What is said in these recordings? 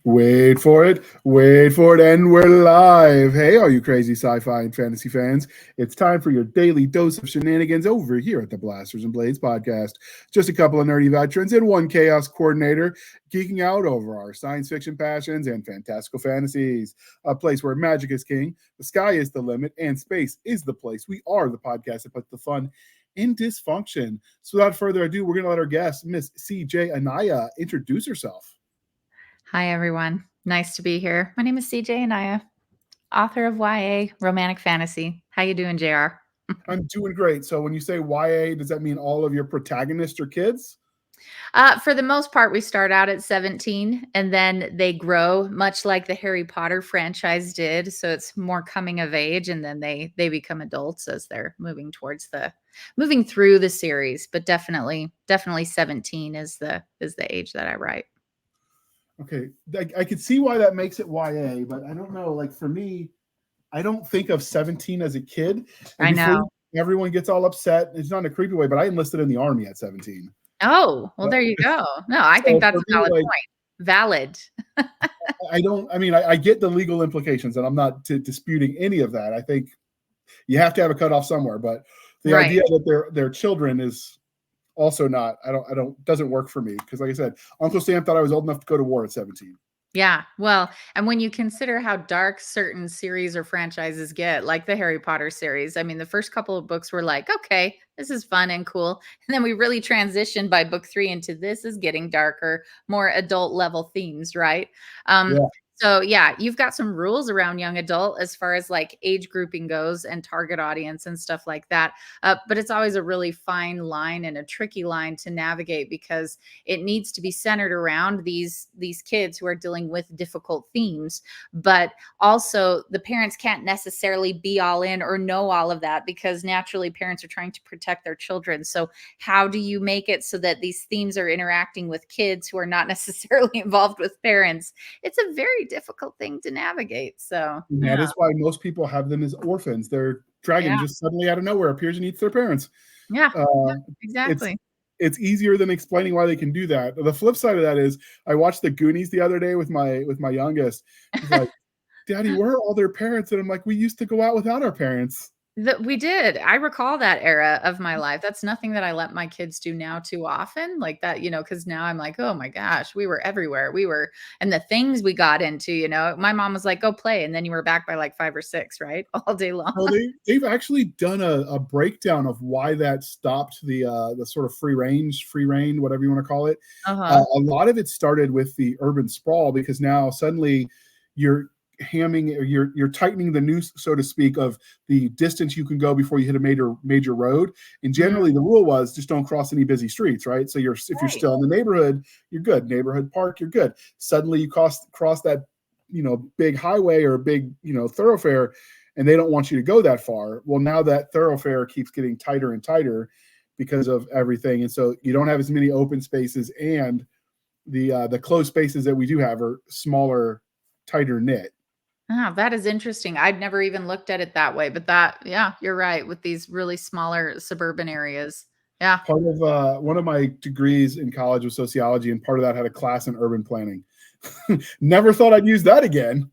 Wait for it, and we're live. Hey, all you crazy sci-fi and fantasy fans. It's time for your daily dose of shenanigans over here at the Blasters and Blades podcast. Just a couple of nerdy veterans and one chaos coordinator geeking out over our science fiction passions and fantastical fantasies. A place where magic is king, the sky is the limit, and space is the place. We are the podcast that puts the fun in dysfunction. So without further ado, we're going to let our guest, Miss CJ Anaya, introduce herself. Hi, everyone. Nice to be here. My name is CJ Anaya, author of YA Romantic Fantasy. How you doing, JR? I'm doing great. So when you say YA, does that mean all of your protagonists are kids? For the most part, we start out at 17 and then they grow much like the Harry Potter franchise did. So it's more coming of age and then they become adults as they're moving through the series. But definitely 17 is the age that I write. Okay. I could see why that makes it YA, but I don't know. Like for me, I don't think of 17 as a kid. And I know. Everyone gets all upset. It's not in a creepy way, but I enlisted in the army at 17. Oh, well, there you go. No, I think that's a valid point. Valid. I get the legal implications, and I'm not disputing any of that. I think you have to have a cutoff somewhere, but the idea that they're children is also not, doesn't work for me. Because like I said, Uncle Sam thought I was old enough to go to war at 17. Yeah. Well, and when you consider how dark certain series or franchises get, like the Harry Potter series, I mean, the first couple of books were like, okay, this is fun and cool. And then we really transitioned by book 3 into this is getting darker, more adult level themes, right? Yeah. So yeah, you've got some rules around young adult as far as like age grouping goes and target audience and stuff like that. But it's always a really fine line and a tricky line to navigate because it needs to be centered around these kids who are dealing with difficult themes. But also the parents can't necessarily be all in or know all of that because naturally parents are trying to protect their children. So how do you make it so that these themes are interacting with kids who are not necessarily involved with parents? It's a very difficult thing to navigate. So that is why most people have them as orphans. Their dragon just suddenly out of nowhere appears and eats their parents. Yeah, exactly. It's easier than explaining why they can do that. The flip side of that is I watched the Goonies the other day with my youngest. He's like, Daddy, where are all their parents? And I'm like, we used to go out without our parents. We did. I recall that era of my life. That's nothing that I let my kids do now too often like that, because now I'm like, oh my gosh, we were everywhere. And the things we got into, my mom was like, go play. And then you were back by like 5 or 6, right? All day long. Well, they've actually done a breakdown of why that stopped the sort of free reign, whatever you want to call it. A lot of it started with the urban sprawl because now suddenly you're tightening the noose, so to speak, of the distance you can go before you hit a major road. And generally the rule was just don't cross any busy streets, right? So if you're still in the neighborhood, you're good. Neighborhood park, you're good. Suddenly you cross that, big highway or a big, thoroughfare, and they don't want you to go that far. Well, now that thoroughfare keeps getting tighter and tighter because of everything. And so you don't have as many open spaces, and the closed spaces that we do have are smaller, tighter knit. Oh, that is interesting. I'd never even looked at it that way, but you're right with these really smaller suburban areas. Yeah. Part of one of my degrees in college was sociology, and part of that had a class in urban planning. Never thought I'd use that again,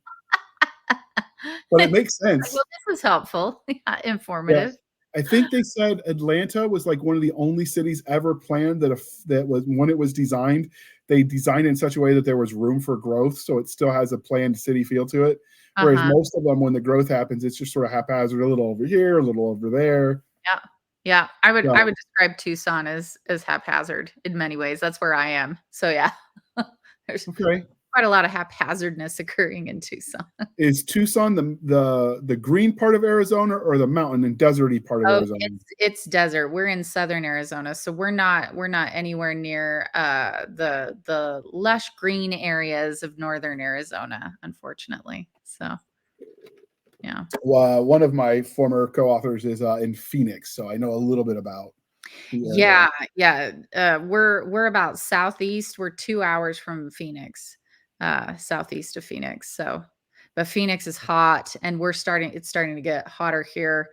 but it makes sense. Well, this was helpful. Yeah, informative. Yeah. I think they said Atlanta was like one of the only cities ever planned that was when it was designed, they designed it in such a way that there was room for growth, so it still has a planned city feel to it. Whereas most of them, when the growth happens, it's just sort of haphazard, a little over here, a little over there. Yeah. Yeah. I would describe Tucson as haphazard in many ways. That's where I am. So yeah. There's quite a lot of haphazardness occurring in Tucson. Is Tucson the green part of Arizona or the mountain and deserty part of Arizona? It's desert. We're in southern Arizona, so we're not anywhere near the lush green areas of northern Arizona, unfortunately. So yeah. One of my former co-authors is in Phoenix, so I know a little bit about. Yeah. We're about southeast. We're 2 hours from Phoenix, southeast of Phoenix. So, but Phoenix is hot, and it's starting to get hotter here.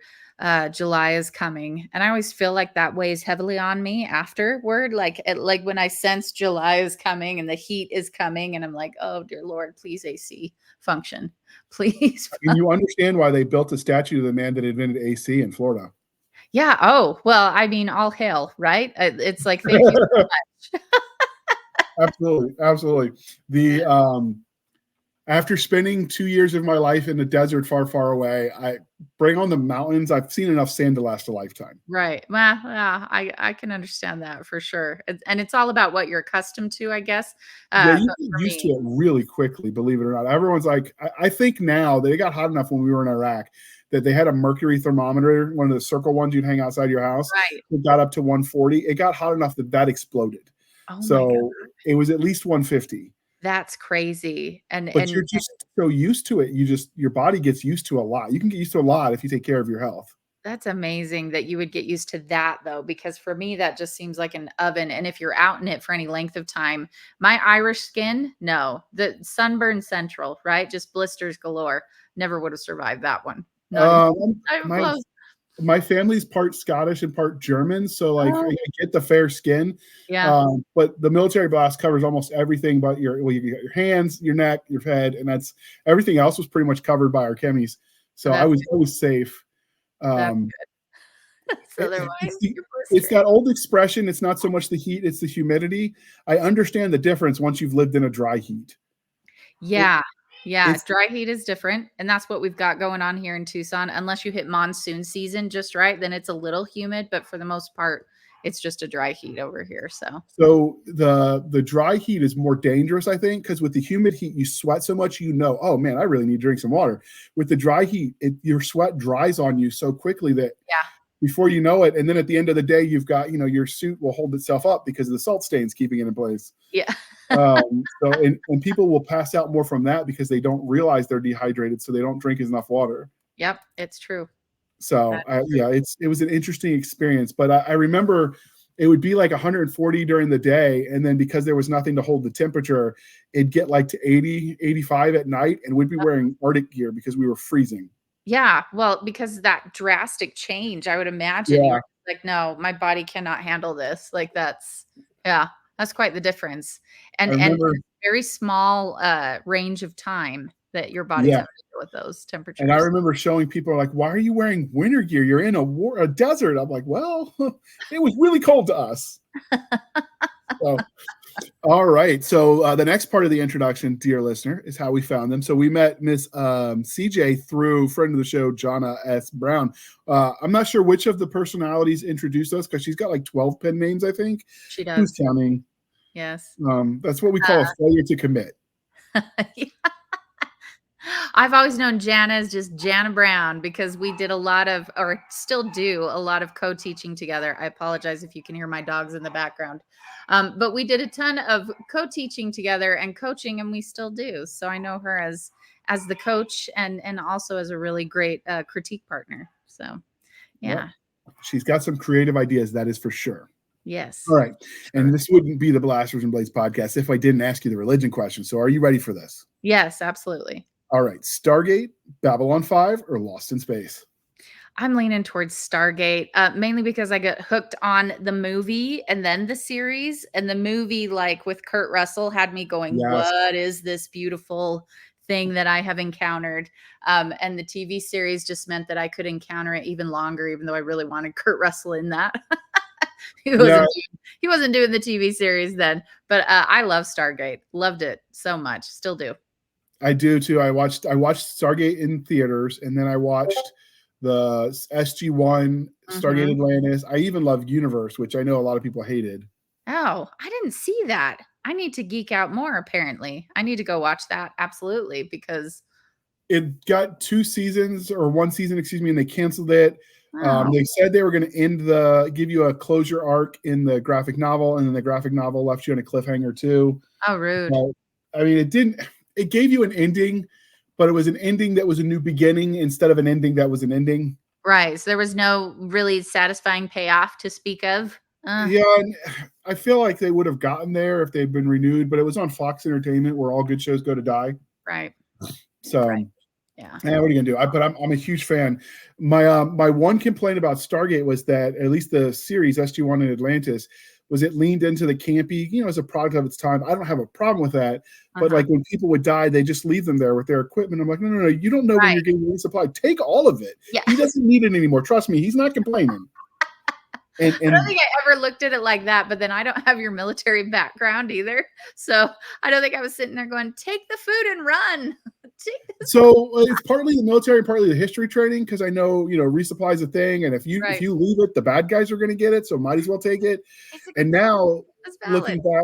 July is coming, and I always feel like that weighs heavily on me afterward. Like when I sense July is coming and the heat is coming, and I'm like, oh dear Lord, please AC function, please. I mean, you understand why they built a statue to the man that invented AC in Florida. Yeah. Oh well, I mean, all hail, right? It's like thank you so much. Absolutely, absolutely. The after spending 2 years of my life in the desert far, far away, I bring on the mountains. I've seen enough sand to last a lifetime. Right. Well, yeah, I can understand that for sure. And it's all about what you're accustomed to, I guess. Yeah, you But get for used to me, it really quickly, believe it or not. Everyone's like, I think now that it got hot enough when we were in Iraq that they had a mercury thermometer, one of the circle ones you'd hang outside your house. right. It got up to 140. It got hot enough that that exploded. Oh my God, So it was at least 150. that's crazy. But you're just so used to it. Your body gets used to a lot. You can get used to a lot if you take care of your health. That's amazing that you would get used to that though, because for me, that just seems like an oven. And if you're out in it for any length of time, my Irish skin, no, the sunburn central, right? Just blisters galore. Never would have survived that one. Not even, not even My close. my family's part Scottish and part German, so like Oh, I get the fair skin. yeah, But the military blast covers almost everything but you got your hands, your neck, your head, and that's everything else was pretty much covered by our chemis. So I that's was safe. that's Um, so otherwise you're it's blistering. that old expression. It's not so much the heat; it's the humidity. I understand the difference once you've lived in a dry heat. It, Yeah. Yeah, it's dry heat is different, and that's what we've got going on here in Tucson. Unless you hit monsoon season just right, then it's a little humid, but for the most part, it's just a dry heat over here, so So the dry heat is more dangerous, I think, because with the humid heat, you sweat so much, oh man, I really need to drink some water. With the dry heat, your sweat dries on you so quickly that yeah. before you know it, and then at the end of the day, you've got, your suit will hold itself up because of the salt stains keeping it in place. Yeah. And people will pass out more from that because they don't realize they're dehydrated, so they don't drink enough water. Yep, it's true. So That is true. yeah, it was an interesting experience. But I remember it would be like 140 during the day, and then because there was nothing to hold the temperature, it'd get like to 80, 85 at night, and we'd be wearing Arctic gear because we were freezing. Yeah, well, because that drastic change, I would imagine you Yeah, were like, "No, my body cannot handle this." Like, yeah, that's quite the difference. I And remember. very small, range of time that your body's Yeah, having to deal with those and I temperatures. remember showing people like, "Why are you wearing winter gear? You're in a desert." I'm like, "Well, it was really cold to us." So all right. So the next part of the introduction, dear listener, is how we found them. So we met Miss CJ through friend of the show, Jonna S. Brown. I'm not sure which of the personalities introduced us because she's got like 12 pen names, I think. She Who's does. counting? Yes. That's what we call a failure to commit. Yeah. I've always known Jana as just Jana Brown because we did a lot of, or still do a lot of co-teaching together. I apologize if you can hear my dogs in the background. But we did a ton of co-teaching together and coaching, and we still do. So I know her as the coach and also as a really great critique partner. So Yep. yeah. She's got some creative ideas, that is for sure. Yes. All right. And Sure. this wouldn't be the Blasters and Blades podcast if I didn't ask you the religion question. So are you ready for this? Yes, absolutely. All right. Stargate, Babylon 5, or Lost in Space? I'm leaning towards Stargate, mainly because I got hooked on the movie and then the series. And the movie, like with Kurt Russell, had me going, Yes. "What is this beautiful thing that I have encountered?" And the TV series just meant that I could encounter it even longer, even though I really wanted Kurt Russell in that. he Yeah, wasn't doing, he wasn't doing the TV series then, but I love Stargate, loved it so much, still do. I do too. I watched Stargate in theaters, and then I watched the SG-1, Stargate Mhm. Atlantis. I even loved Universe, which I know a lot of people hated. Oh, I didn't see that. I need to geek out more, apparently. I need to go watch that, absolutely, because It got 2 seasons or 1 season, excuse me, and they canceled it. oh, They said they were going to give you a closure arc in the graphic novel, and then the graphic novel left you on a cliffhanger too. how rude. But I mean, it gave you an ending, but it was an ending that was a new beginning instead of an ending that was an ending. Right, so there was no really satisfying payoff to speak of? Yeah, and I feel like they would have gotten there if they'd been renewed, but it was on Fox Entertainment where all good shows go to die. Right, right. So, Yeah. What are you gonna do? But I'm a huge fan. My one complaint about Stargate was that at least the series SG-1 in Atlantis was it leaned into the campy, as a product of its time. I don't have a problem with that, but like when people would die, they just leave them there with their equipment. I'm like, no, you don't know when you're getting resupplied. Take all of it. Yeah. He doesn't need it anymore. Trust me, he's not complaining. I don't think I ever looked at it like that, but then I don't have your military background either. So I don't think I was sitting there going, take the food and run. So it's partly the military, partly the history training, because I know, resupply is a thing. And if you leave it, the bad guys are going to get it. So might as well take it. And now looking back,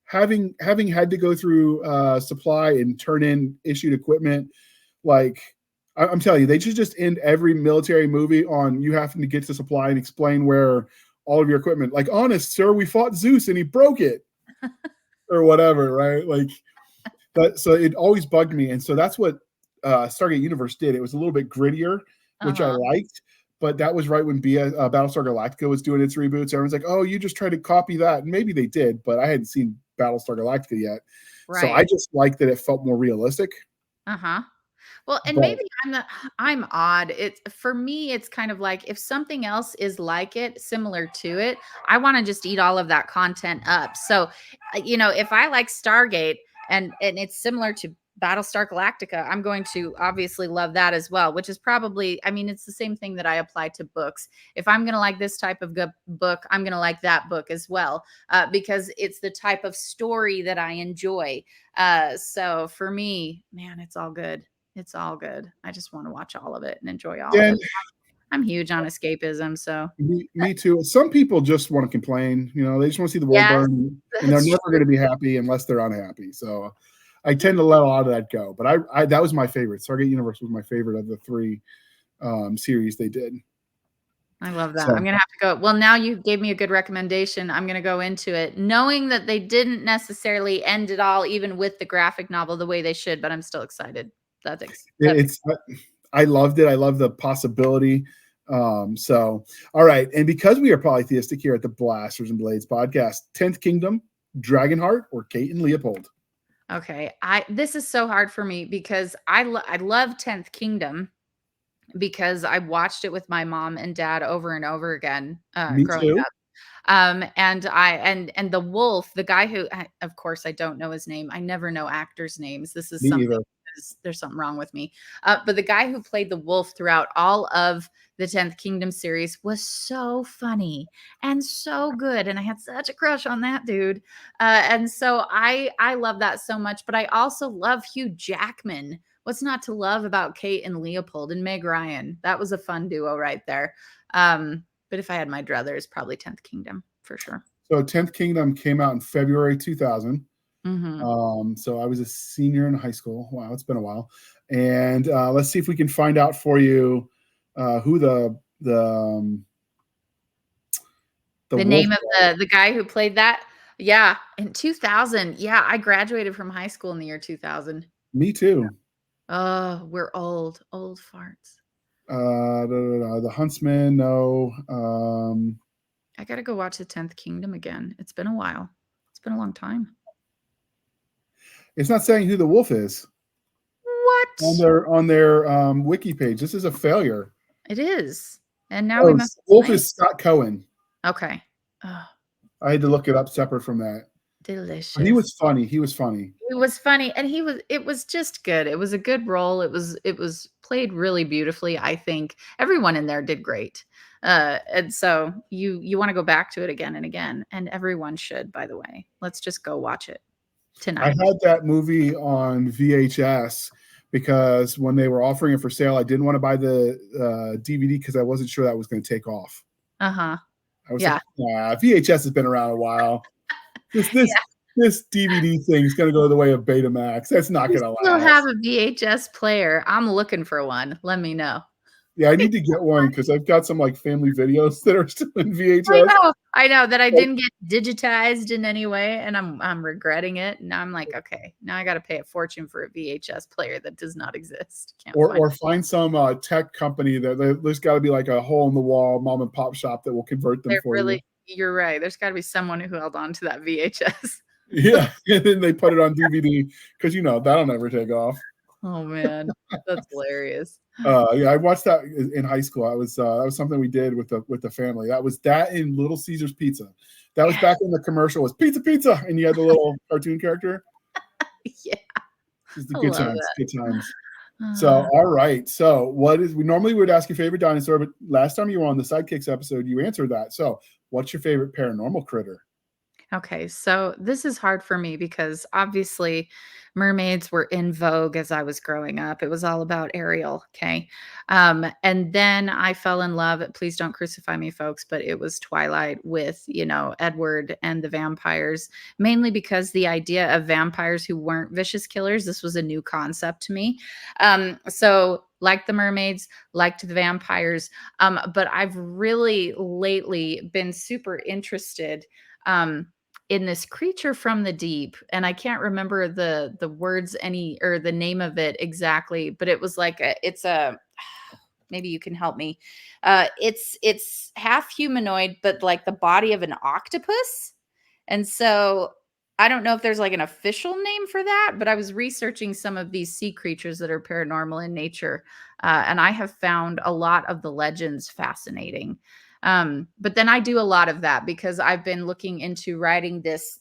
having had to go through supply and turn in issued equipment, like I'm telling you, they should just end every military movie on you having to get to supply and explain where all of your equipment, like, honest, sir, we fought Zeus and he broke it or whatever, right? Like that. So it always bugged me. And so that's what Stargate Universe did. It was a little bit grittier, which I liked, but that was right when Battlestar Galactica was doing its reboots. Everyone's like, oh, you just tried to copy that. And maybe they did, but I hadn't seen Battlestar Galactica yet. Right. So I just liked that it felt more realistic. Well, and maybe I'm odd. For me, it's kind of like if something else is like it, similar to it, I want to just eat all of that content up. So, if I like Stargate and it's similar to Battlestar Galactica, I'm going to obviously love that as well, which is probably, it's the same thing that I apply to books. If I'm going to like this type of book, I'm going to like that book as well, because it's the type of story that I enjoy. So for me, man, it's all good. It's all good. I just want to watch all of it and enjoy all of it. I'm huge on escapism, so. Me too. Some people just want to complain. They just want to see the world burn, and they're never going to be happy unless they're unhappy. So I tend to let a lot of that go. But I that was my favorite. Stargate Universe was my favorite of the 3 series they did. I love that. So, I'm going to have to go. Well, now you gave me a good recommendation. I'm going to go into it knowing that they didn't necessarily end it all, even with the graphic novel, the way they should, but I'm still excited. I loved it. I love the possibility. So, all right. And because we are polytheistic here at the Blasters and Blades podcast, 10th Kingdom, Dragonheart, or Kate and Leopold? Okay. This is so hard for me because I love 10th Kingdom because I watched it with my mom and dad over and over again growing up. And the wolf, the guy who, of course, I don't know his name. I never know actors' names. This is something. There's something wrong with me. But the guy who played the wolf throughout all of the 10th Kingdom series was so funny and so good. And I had such a crush on that dude. And so I love that so much. But I also love Hugh Jackman. What's not to love about Kate and Leopold and Meg Ryan? That was a fun duo right there. But if I had my druthers, probably 10th Kingdom for sure. So 10th Kingdom came out in February 2000. So I was a senior in high school. Wow, it's been a while. And let's see if we can find out for you who the name of the guy who played that. Yeah, in 2000. Yeah, I graduated from high school in the year 2000. Me too. Oh, we're old farts. The Huntsman. No. I gotta go watch the 10th Kingdom again. It's been a while. It's been a long time. It's not saying who the wolf is. What? On their wiki page. This is a failure. It is. And now we must. Wolf is Scott Cohen. Okay. I had to look it up separate from that. Delicious. But he was funny. And it was just good. It was a good role. It was played really beautifully. I think everyone in there did great. And so you want to go back to it again and again, and everyone should, by the way. Let's just go watch it tonight. I had that movie on VHS because when they were offering it for sale, I didn't want to buy the DVD because I wasn't sure that was going to take off. I was like, VHS has been around a while. This DVD thing is going to go the way of Betamax. That's not going to last. Still have a VHS player. I'm looking for one. Let me know. Yeah, I need to get one because I've got some like family videos that are still in VHS. I know that I didn't get digitized in any way, and I'm regretting it. Now I'm like, okay, now I got to pay a fortune for a VHS player that does not exist. Or find some tech company that there's got to be like a hole in the wall mom and pop shop that will convert them for you. You're right. There's got to be someone who held on to that VHS. Yeah, and then they put it on DVD because that'll never take off. Oh man, that's hilarious. Yeah, I watched that in high school. That was something we did with the family. That was that in Little Caesars Pizza. That was Yeah. back when the commercial was pizza, pizza, and you had the little cartoon character. Yeah. Just the I good love times, good times. So, that. all right. So, we normally would ask your favorite dinosaur, but last time you were on the Sidekicks episode, you answered that. So, what's your favorite paranormal critter? Okay, so this is hard for me because obviously mermaids were in vogue as I was growing up. It was all about Ariel, okay? And then I fell in love, please don't crucify me, folks, but it was Twilight with, Edward and the vampires, mainly because the idea of vampires who weren't vicious killers, this was a new concept to me. So, like the mermaids, liked the vampires, but I've really lately been super interested. In this creature from the deep, and I can't remember the words any or the name of it exactly, but it was like it's a maybe you can help me. It's half humanoid, but like the body of an octopus. And so I don't know if there's like an official name for that, but I was researching some of these sea creatures that are paranormal in nature, and I have found a lot of the legends fascinating. But then I do a lot of that because I've been looking into writing this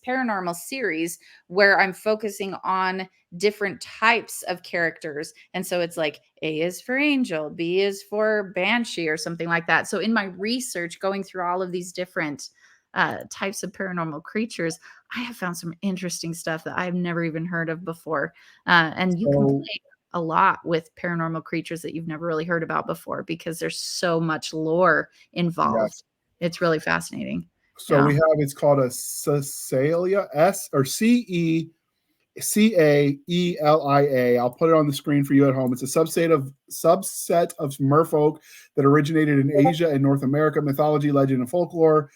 paranormal series where I'm focusing on different types of characters. And so it's like A is for angel, B is for banshee, or something like that. So in my research, going through all of these different types of paranormal creatures, I have found some interesting stuff that I've never even heard of before. And you can So, play a lot with paranormal creatures that you've never really heard about before because there's so much lore involved. yes. It's really fascinating. So Yeah. we have it's called a Caesalia Caelia. I'll put it on the screen for you at home. It's a subset of merfolk that originated in Asia and North America mythology, legend, and folklore.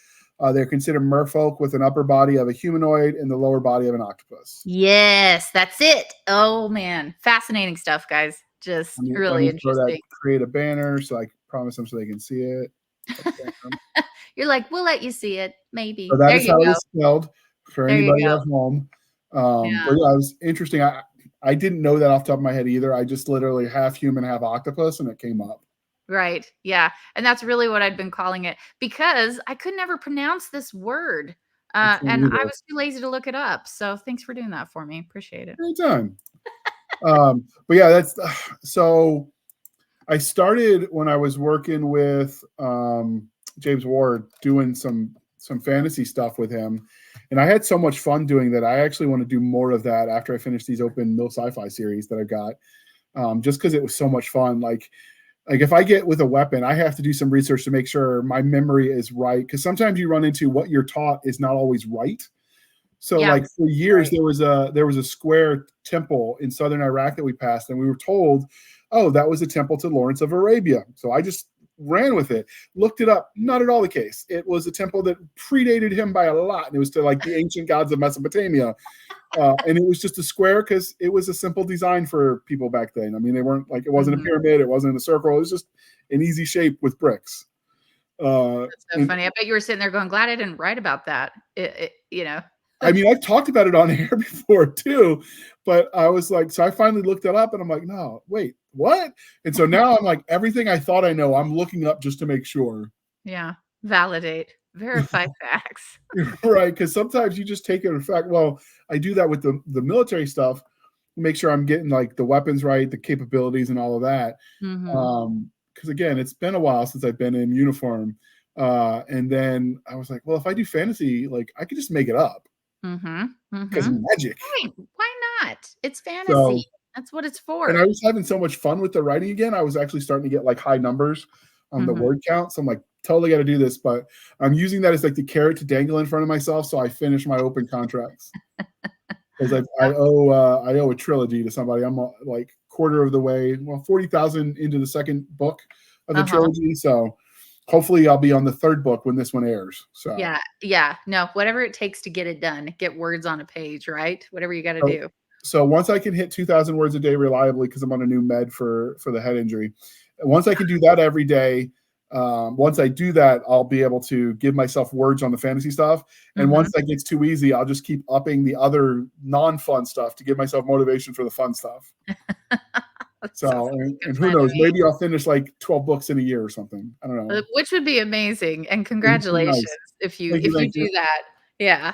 They're considered merfolk with an upper body of a humanoid and the lower body of an octopus. Yes, that's it. Oh man, fascinating stuff, guys. Just Let really me throw that, interesting. create a banner so I promise them so they can see it. You're like, we'll let you see it, So maybe. that There is you how it go. is spelled for There you anybody go. at home. Yeah. But yeah, it was interesting. I didn't know that off the top of my head either. I just literally half human, half octopus, and it came up. Right. Yeah. And that's really what I'd been calling it because I could never pronounce this word. I can't And I either. was too lazy to look it up. So thanks for doing that for me. Appreciate it. Anytime. But yeah, that's so. I started when I was working with James Ward doing some fantasy stuff with him, and I had so much fun doing that. I actually want to do more of that after I finish these open mill sci-fi series that I've got, just because it was so much fun. Like if I get with a weapon, I have to do some research to make sure my memory is right. Because sometimes you run into what you're taught is not always right. So Yeah. like for years Right. there was a square temple in southern Iraq that we passed, and we were told, oh, that was a temple to Lawrence of Arabia. So I just ran with it, looked it up. Not at all the case. It was a temple that predated him by a lot, and it was to like the ancient gods of Mesopotamia. And it was just a square because it was a simple design for people back then. I mean, they weren't like, it wasn't a Mhm. pyramid, it wasn't a circle, it was just an easy shape with bricks. That's so And funny. I bet you were sitting there going, glad I didn't write about that. I mean, I've talked about it on air before too, but I was like, so I finally looked it up and I'm like, no, wait, what? And so now I'm like, everything I thought I know, I'm looking up just to make sure. Yeah. Validate, verify facts. Right. Because sometimes you just take it in fact. Well, I do that with the military stuff, make sure I'm getting like the weapons right, the capabilities, and all of that. Hmm. Because again, it's been a while since I've been in uniform. And then I was like, well, if I do fantasy, like I could just make it up Hmm. because Hmm. magic. Right. Why not? It's fantasy. So, That's what it's and I for. was having so much fun with the writing again. I was actually starting to get like high numbers on the Hmm. word count. So I'm like, totally got to do this. But I'm using that as like the carrot to dangle in front of myself. So I finish my open contracts because I owe a trilogy to somebody. I'm like quarter of the way, well, 40,000 into the second book of the Uh-huh. trilogy. So hopefully I'll be on the third book when this one airs. So, Yeah. Yeah. No, whatever it takes to get it done, get words on a page, right? Whatever you got to so, do. so once I can hit 2,000 words a day reliably, because I'm on a new med for the head injury, once I can do that every day, Once I do that, I'll be able to give myself words on the fantasy stuff. And once that gets too easy, I'll just keep upping the other non-fun stuff to give myself motivation for the fun stuff. So, and who knows, maybe I'll finish like 12 books in a year or something. I don't know. Which would be amazing. And congratulations if you do that. Yeah.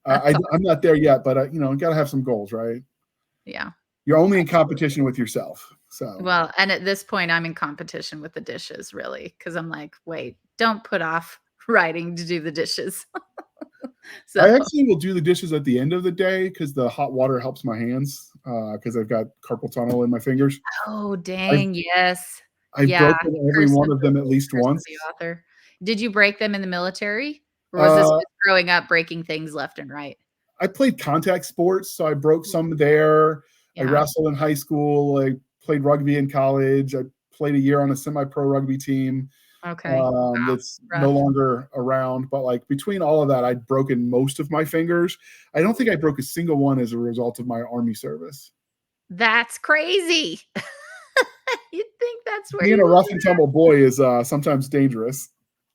I'm not there yet, but you know, you got to have some goals, right? Yeah. You're only in competition with yourself. So, well, and at this point, I'm in competition with the dishes, really, because I'm like, wait, don't put off writing to do the dishes. So I actually will do the dishes at the end of the day because the hot water helps my hands because I've got carpal tunnel in my fingers. Oh, dang. Yes. I've broken every one of them at least once. The author. Did you break them in the military? Or was this just growing up breaking things left and right? I played contact sports, so I broke some there. Yeah. I wrestled in high school. I played rugby in college. I played a year on a semi-pro rugby team. Okay. That's no longer around. But like between all of that, I'd broken most of my fingers. I don't think I broke a single one as a result of my Army service. That's crazy. You'd think that's where being a rough and tumble boy is sometimes dangerous.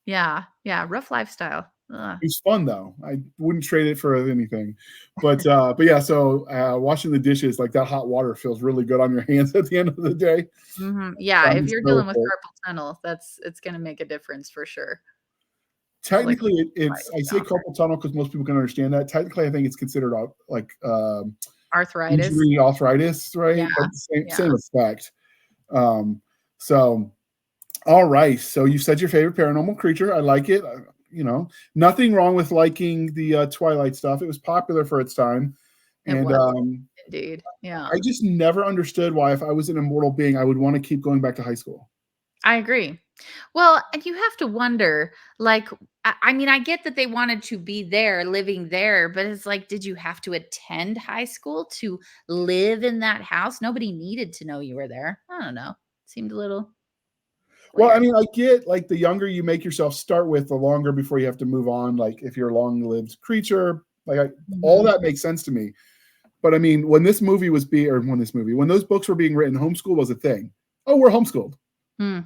Yeah. Yeah. Rough lifestyle. Ugh. It's fun though. I wouldn't trade it for anything. But yeah, so washing the dishes, like that hot water feels really good on your hands at the end of the day. Yeah, if you're dealing with carpal tunnel, it's going to make a difference for sure. Technically, it's I say carpal tunnel because most people can understand that. Technically, I think it's considered like arthritis. Injury, arthritis, right? Yeah. But same effect. So, all right. So you said your favorite paranormal creature. I like it. You know, nothing wrong with liking the Twilight stuff. It was popular for its time. And indeed. Yeah. I just never understood why, if I was an immortal being, I would want to keep going back to high school. I agree. Well, and you have to wonder, like, I mean, I get that they wanted to be there, living there, but it's like, did you have to attend high school to live in that house? Nobody needed to know you were there. I don't know. It seemed a little weird. Well, I mean, I get like the younger you make yourself start with, the longer before you have to move on. Like if you're a long-lived creature, like all that makes sense to me. But I mean, when those books were being written, homeschool was a thing. Oh, we're homeschooled. And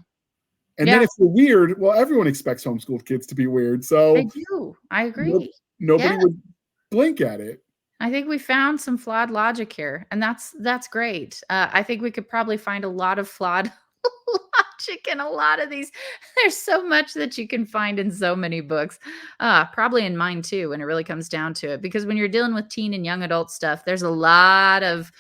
then if you're weird, well, everyone expects homeschooled kids to be weird. So I do. I agree. Nobody would blink at it. I think we found some flawed logic here, and that's great. I think we could probably find a lot of flawed logic in a lot of these. There's so much that you can find in so many books, probably in mine too, when it really comes down to it. Because when you're dealing with teen and young adult stuff, there's a lot of,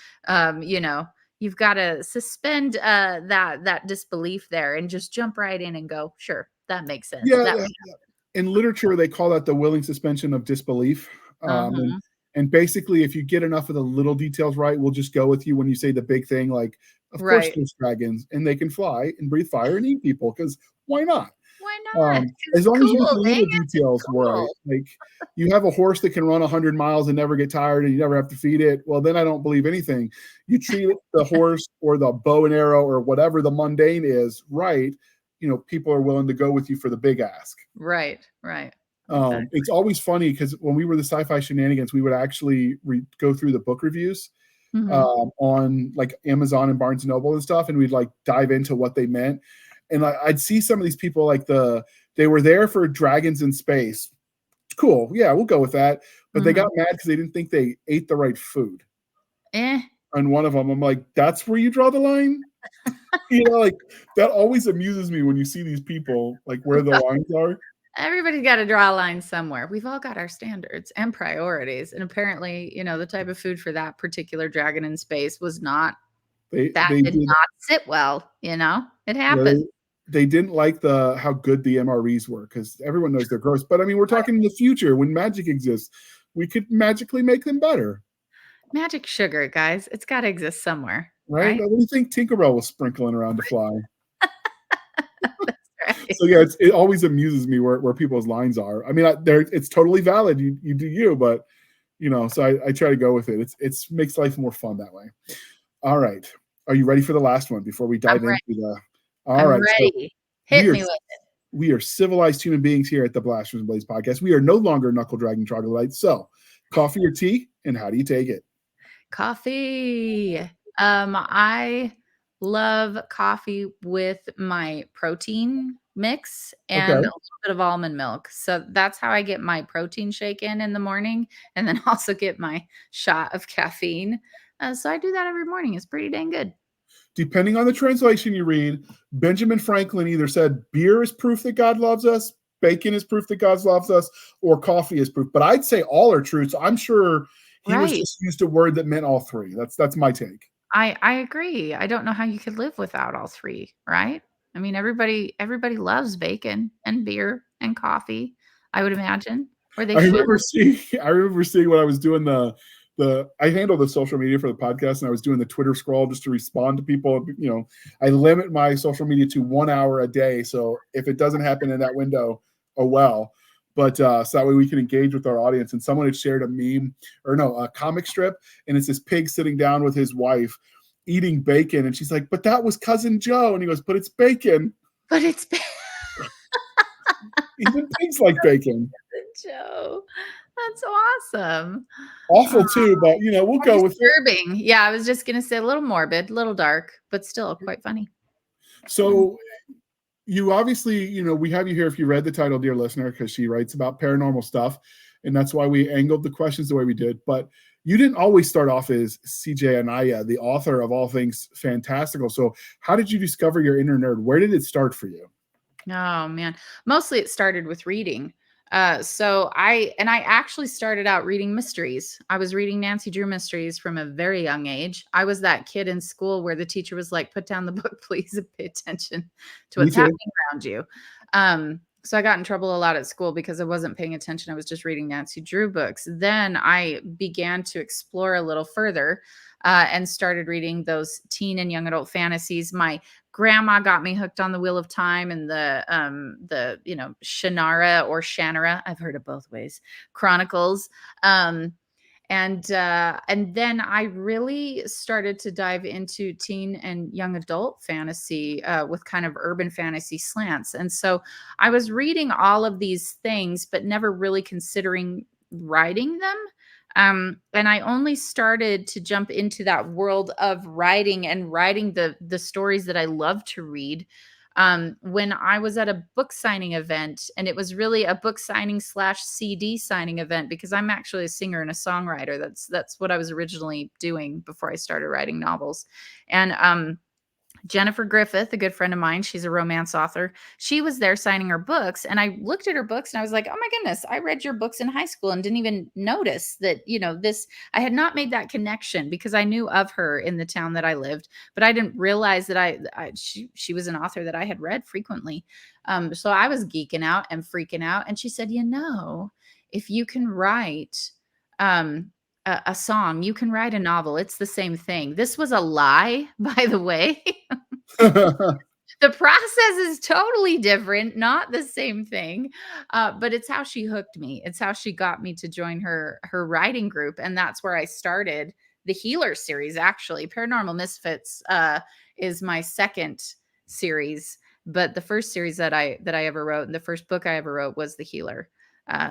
you've got to suspend that disbelief there and just jump right in and go, sure, that makes sense. Yeah. In literature, they call that the willing suspension of disbelief. And basically, if you get enough of the little details right, we'll just go with you when you say the big thing, like, of course there's dragons and they can fly and breathe fire and eat people, because why not? Why not? As long as you get the little details right. Like you have a horse that can run 100 miles and never get tired and you never have to feed it. Well, then I don't believe anything. You treat the horse or the bow and arrow or whatever the mundane is right. You know, people are willing to go with you for the big ask. Right. Exactly. It's always funny because when we were the Sci-Fi Shenanigans, we would actually go through the book reviews on like Amazon and Barnes & Noble and stuff, and we'd like dive into what they meant. And I'd see some of these people like they were there for dragons in space. Cool, yeah, we'll go with that. But they got mad because they didn't think they ate the right food. And one of them, I'm like, that's where you draw the line. You know, like that always amuses me when you see these people like where the lines are. Everybody's got to draw a line somewhere. We've all got our standards and priorities. And apparently, the type of food for that particular dragon in space was not, did not sit well. It happened. They didn't like how good the MREs were because everyone knows they're gross. But I mean, we're talking in the future when magic exists. We could magically make them better. Magic sugar, guys. It's got to exist somewhere. Right? What do you think Tinkerbell was sprinkling around to fly? So yeah, it always amuses me where people's lines are. I mean, it's totally valid. You do you, but so I try to go with it. It's makes life more fun that way. All right, are you ready for the last one before we dive into the? All right, ready. So hit me with it. We are civilized human beings here at the Blasters and Blades podcast. We are no longer knuckle dragging troglodytes. So, coffee or tea, and how do you take it? Coffee. I love coffee with my protein mix and a Okay. little bit of almond milk. So that's how I get my protein shake in the morning, and then also get my shot of caffeine. So I do that every morning. It's pretty dang good. Depending on the translation you read, Benjamin Franklin either said beer is proof that God loves us, bacon is proof that God loves us, or coffee is proof. But I'd say all are true. So I'm sure he was Right. just used a word that meant all three. That's my take. I agree. I don't know how you could live without all three, right? I mean, everybody loves bacon and beer and coffee, I would imagine, or they I should. remember seeing I remember seeing when I was doing the I handle the social media for the podcast, and I was doing the Twitter scroll just to respond to people. You know, I limit my social media to 1 hour a day. So if it doesn't happen in that window, oh well. But so that way we can engage with our audience. And someone had shared a meme, or no, a comic strip, and it's this pig sitting down with his wife eating bacon, and she's like, "But that was cousin Joe," and he goes, "But it's bacon. But it's Even pigs like bacon." Joe. That's awesome. Awful too, but we'll More go with it. disturbing. Yeah, I was just gonna say a little morbid, a little dark, but still quite funny. Mm. So you obviously, we have you here if you read the title, dear listener, because she writes about paranormal stuff. And that's why we angled the questions the way we did. But you didn't always start off as CJ Anaya, the author of all things fantastical. So how did you discover your inner nerd? Where did it start for you? Oh man. Mostly it started with reading. So I actually started out reading mysteries. I was reading Nancy Drew mysteries from a very young age. I was that kid in school where the teacher was like, "Put down the book, please, and pay attention to Me what's too. happening around you." So I got in trouble a lot at school because I wasn't paying attention. I was just reading Nancy Drew books. Then I began to explore a little further, and started reading those teen and young adult fantasies. My grandma got me hooked on the Wheel of Time and the Shannara or Shannara. I've heard it both ways. Chronicles. And then I really started to dive into teen and young adult fantasy, with kind of urban fantasy slants. And so I was reading all of these things, but never really considering writing them. And I only started to jump into that world of writing and writing the stories that I love to read, when I was at a book signing event. And it was really a book signing slash CD signing event because I'm actually a singer and a songwriter. That's what I was originally doing before I started writing novels. And Jennifer Griffith, a good friend of mine, she's a romance author. She was there signing her books. And I looked at her books and I was like, oh my goodness, I read your books in high school and didn't even notice that, I had not made that connection because I knew of her in the town that I lived, but I didn't realize that she was an author that I had read frequently. So I was geeking out and freaking out. And she said, if you can write, um, a song, you can write a novel. It's the same thing. This was a lie, by the way. The process is totally different, not the same thing. But it's how she hooked me. It's how she got me to join her writing group, and that's where I started the Healer series. Actually, Paranormal Misfits is my second series, but the first series that I ever wrote, and the first book I ever wrote was the Healer.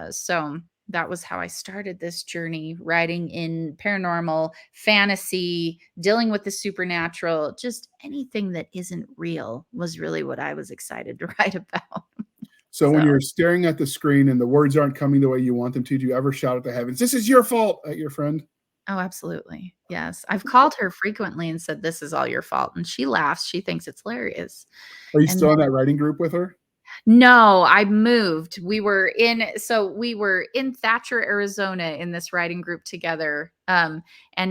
So that was how I started this journey, writing in paranormal, fantasy, dealing with the supernatural. Just anything that isn't real was really what I was excited to write about. So when So, you're staring at the screen and the words aren't coming the way you want them to, do you ever shout at the heavens, "This is your fault," at your friend? oh, absolutely. Yes. I've called her frequently and said, "This is all your fault." And she laughs. She thinks it's hilarious. Are you And still in that writing group with her? no, I moved. We were in Thatcher, Arizona in this writing group together. And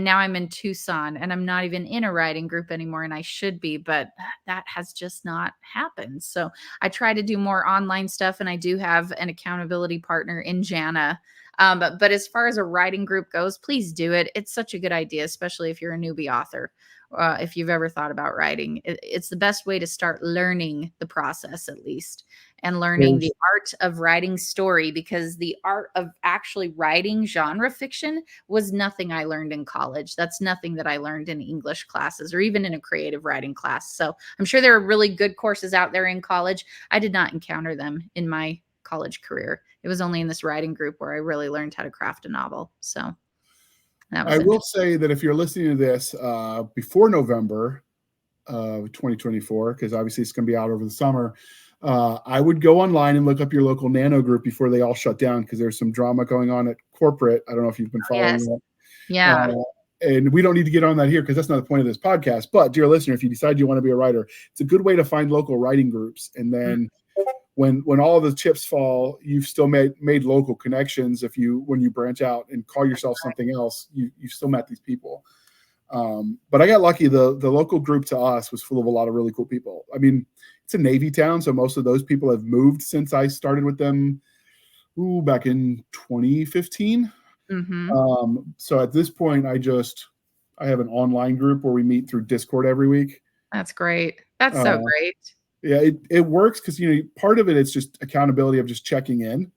now I'm in Tucson and I'm not even in a writing group anymore and I should be, but that has just not happened. So I try to do more online stuff and I do have an accountability partner in Jana. But as far as a writing group goes, please do it. It's such a good idea, especially if you're a newbie author. If you've ever thought about writing, it's the best way to start learning the process, at least, and learning the There's art of writing story, because the art of actually writing genre fiction was nothing I learned in college. That's nothing that I learned in English classes or even in a creative writing class. So I'm sure there are really good courses out there in college. I did not encounter them in my college career. It was only in this writing group where I really learned how to craft a novel. So that I was will interesting. say that if you're listening to this before November, of 2024, because obviously it's going to be out over the summer. I would go online and look up your local nano group before they all shut down, because there's some drama going on at corporate. I don't know if you've been Oh, following yes. that. Yeah. And we don't need to get on that here because that's not the point of this podcast. But dear listener, if you decide you want to be a writer, it's a good way to find local writing groups. And then when all the chips fall, you've still made local connections. When you branch out and call yourself something else, you've still met these people. But I got lucky. The local group to us was full of a lot of really cool people. I mean, it's a Navy town, so most of those people have moved since I started with them back in 2015. So at this point, I have an online group where we meet through Discord every week. That's great. That's so great. Yeah, it works because part of it's just accountability of just checking in.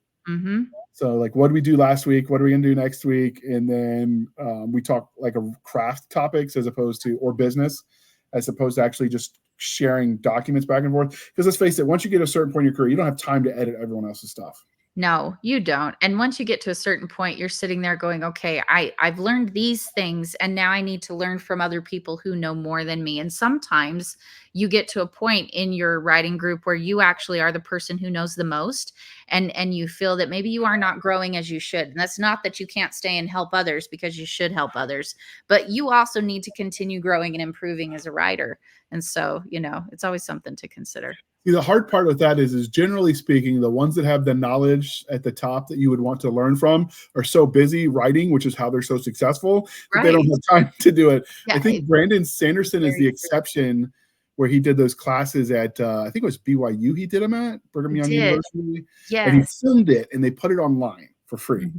So like, what did we do last week? What are we gonna do next week? And then we talk like a craft topics or business, as opposed to actually just sharing documents back and forth. Because let's face it, once you get a certain point in your career, you don't have time to edit everyone else's stuff. No, you don't. And once you get to a certain point, you're sitting there going, okay, I've learned these things, and now I need to learn from other people who know more than me. And sometimes you get to a point in your writing group where you actually are the person who knows the most, and you feel that maybe you are not growing as you should. And that's not that you can't stay and help others, because you should help others, but you also need to continue growing and improving as a writer. And so, it's always something to consider. The hard part with that is generally speaking, the ones that have the knowledge at the top that you would want to learn from are so busy writing, which is how they're so successful, that they don't have time to do it. Yeah, I think Brandon Sanderson is the exception, where he did those classes at, I think it was BYU he did them at, Brigham Young University. Yes. And he filmed it, and they put it online for free.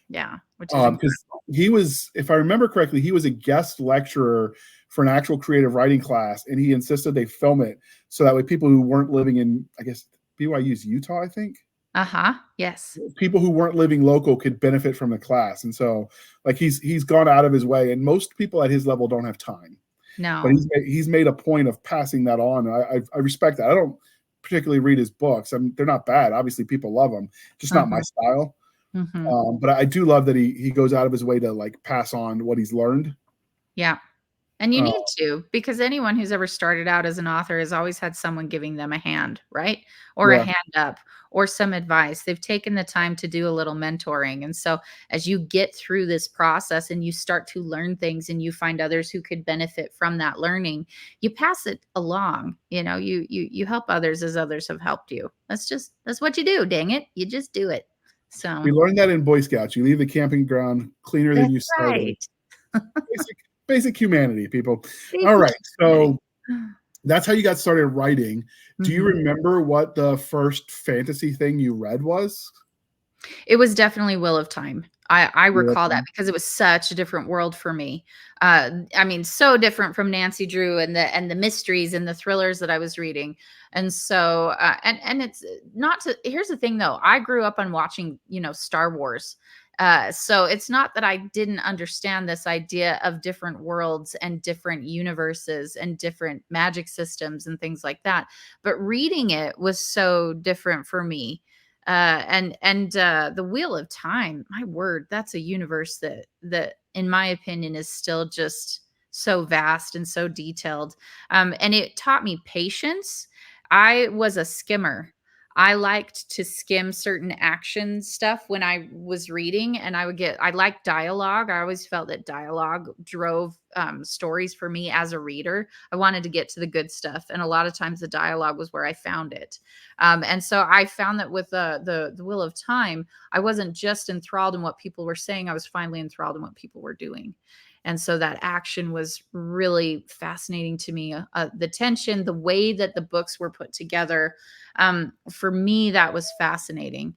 Yeah. Which is because he was, if I remember correctly, he was a guest lecturer for an actual creative writing class, and he insisted they film it so that way people who weren't living in, I guess BYU's Utah, I think. Yes. People who weren't living local could benefit from the class. And so like he's gone out of his way, and most people at his level don't have time. No. But he's made a point of passing that on. I respect that. I don't particularly read his books. I mean, they're not bad. Obviously people love them, just not my style. But I do love that he goes out of his way to like pass on what he's learned. Yeah. And you need to, because anyone who's ever started out as an author has always had someone giving them a hand, right? Or a hand up, or some advice. They've taken the time to do a little mentoring. And so as you get through this process and you start to learn things, and you find others who could benefit from that learning, you pass it along. You help others as others have helped you. That's what you do. Dang it. You just do it. So we learned that in Boy Scouts. You leave the camping ground cleaner than you started. Basic humanity, people. All right. So that's how you got started writing. Do you remember what the first fantasy thing you read was? It was definitely Wheel of Time. I recall that because it was such a different world for me. I mean, so different from Nancy Drew and the mysteries and the thrillers that I was reading. And so, and it's not to, here's the thing though. I grew up on watching, Star Wars. So it's not that I didn't understand this idea of different worlds and different universes and different magic systems and things like that, but reading it was so different for me. And the Wheel of Time, my word, that's a universe that in my opinion is still just so vast and so detailed. And it taught me patience. I was a skimmer. I liked to skim certain action stuff when I was reading, and I liked dialogue. I always felt that dialogue drove stories for me as a reader. I wanted to get to the good stuff, and a lot of times the dialogue was where I found it. And so I found that with the Wheel of Time, I wasn't just enthralled in what people were saying. I was finally enthralled in what people were doing. And so that action was really fascinating to me. The tension, the way that the books were put together, for me, that was fascinating.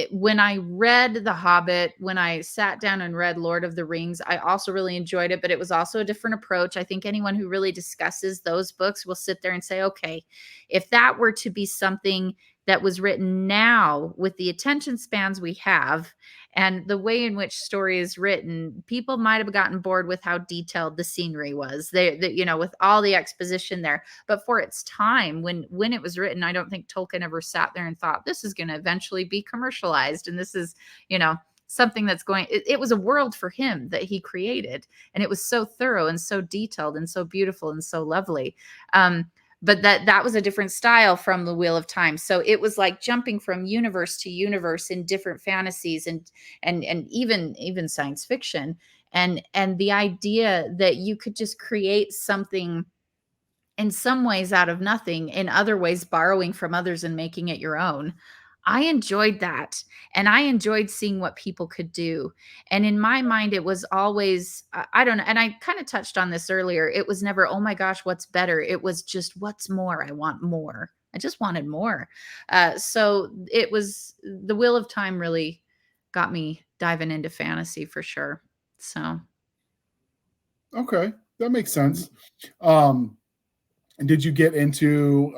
When I read The Hobbit, when I sat down and read Lord of the Rings, I also really enjoyed it, but it was also a different approach. I think anyone who really discusses those books will sit there and say, okay, if that were to be something that was written now with the attention spans we have and the way in which story is written, people might have gotten bored with how detailed the scenery was with all the exposition there. But for its time, when it was written, I don't think Tolkien ever sat there and thought this is going to eventually be commercialized. And this is, something that's going, it was a world for him that he created. And it was so thorough and so detailed and so beautiful and so lovely. But that was a different style from the Wheel of Time. So it was like jumping from universe to universe in different fantasies and even science fiction. And the idea that you could just create something in some ways out of nothing, in other ways borrowing from others and making it your own. I enjoyed that, and I enjoyed seeing what people could do. And in my mind, it was always, I don't know, and I kind of touched on this earlier. It was never, oh my gosh, what's better? It was just, what's more? I want more. I just wanted more. So it was the Wheel of Time really got me diving into fantasy for sure. So Okay, that makes sense. And did you get into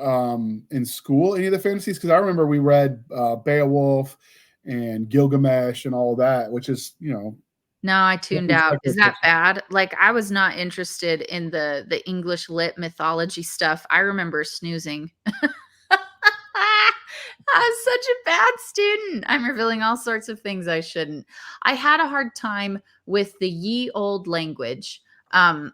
in school any of the fantasies? Because I remember we read Beowulf and Gilgamesh and all that, which is, you know, no, I tuned out. Is that bad? Like, I was not interested in the English lit mythology stuff. I remember snoozing. I was such a bad student. I'm revealing all sorts of things I shouldn't. I had a hard time with the ye old language. And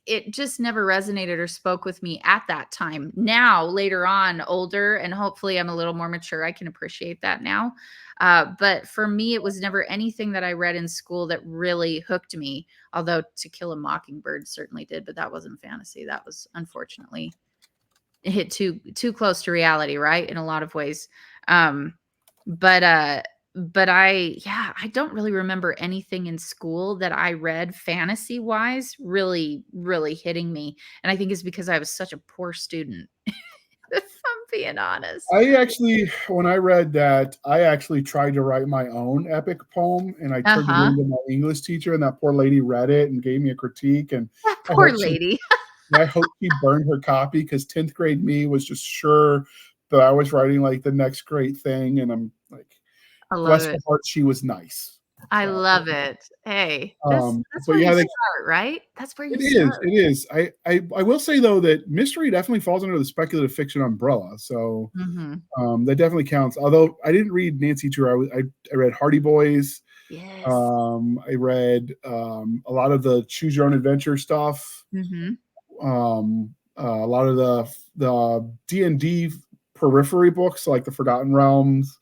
it just never resonated or spoke with me at that time. Now, later on, older, and hopefully I'm a little more mature, I can appreciate that now. But for me, it was never anything that I read in school that really hooked me. Although To Kill a Mockingbird certainly did, but that wasn't fantasy. That was unfortunately it hit too close to reality, right? In a lot of ways. Um, but I don't really remember anything in school that I read fantasy wise really hitting me. And I think it's because I was such a poor student. If I'm being honest. I actually, when I read that, I actually tried to write my own epic poem, and I turned it into my English teacher, and that poor lady read it and gave me a critique. And that poor lady. I hope she burned her copy, because 10th grade me was just sure that I was writing like the next great thing. And I'm like, bless her heart, she was nice. I love it. Hey, that's where you start, right? That's where you start. It is. I will say, though, that mystery definitely falls under the speculative fiction umbrella. So that definitely counts. Although I didn't read Nancy Drew. I read Hardy Boys. Yes. I read a lot of the Choose Your Own Adventure stuff. A lot of the D&D periphery books, like the Forgotten Realms.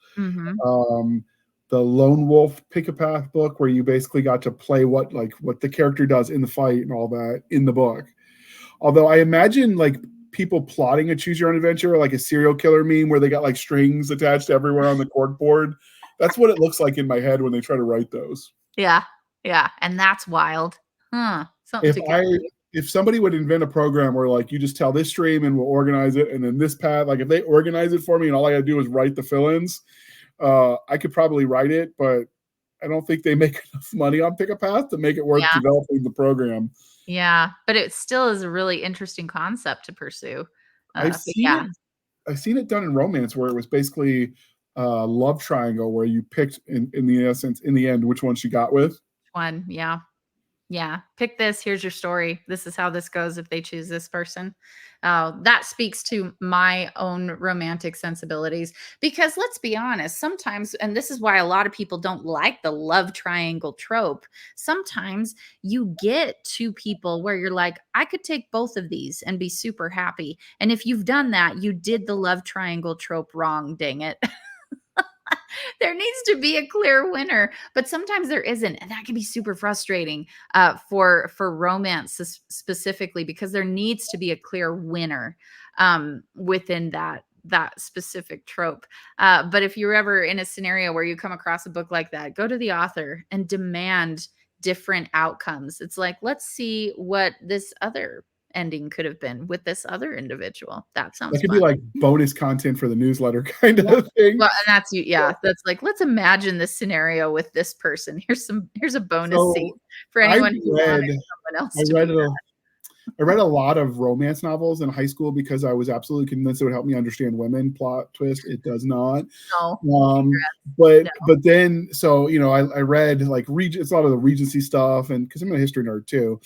The Lone Wolf Pick a Path book, where you basically got to play what the character does in the fight and all that in the book. Although I imagine like people plotting a Choose Your Own Adventure, like a serial killer meme where they got like strings attached everywhere on the corkboard. That's what it looks like in my head when they try to write those. Yeah. And that's wild. If somebody would invent a program where like you just tell this stream and we'll organize it, and then this path, like if they organize it for me and all I gotta do is write the fill-ins, I could probably write it, but I don't think they make enough money on Pick a Path to make it worth developing the program. Yeah, but it still is a really interesting concept to pursue. I've seen it done in romance, where it was basically a love triangle where you picked in the end which one she got with. One, yeah. Pick this. Here's your story. This is how this goes if they choose this person. That speaks to my own romantic sensibilities, because let's be honest, sometimes, and this is why a lot of people don't like the love triangle trope. Sometimes you get two people where you're like, I could take both of these and be super happy. And if you've done that, you did the love triangle trope wrong, dang it. There needs to be a clear winner, but sometimes there isn't, and that can be super frustrating for romance specifically, because there needs to be a clear winner within that specific trope. But if you're ever in a scenario where you come across a book like that, go to the author and demand different outcomes. It's like, let's see what this other ending could have been with this other individual. That sounds be like bonus content for the newsletter kind of thing. Well, and that's that's like, let's imagine this scenario with this person. Here's a bonus scene for anyone who wanted someone else to be that. I read a lot of romance novels in high school because I was absolutely convinced it would help me understand women. Plot twist, it does not. No. But then, so, you know, I read like it's a lot of the Regency stuff, and because I'm a history nerd too.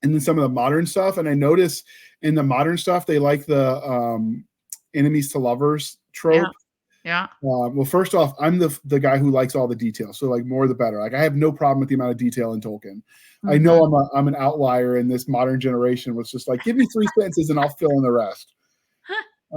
And then some of the modern stuff. And I notice in the modern stuff, they like the enemies to lovers trope. Yeah. Well, first off, I'm the guy who likes all the details. So like more the better. Like I have no problem with the amount of detail in Tolkien. I know I'm an outlier in this modern generation, was just like, give me 3 sentences and I'll fill in the rest.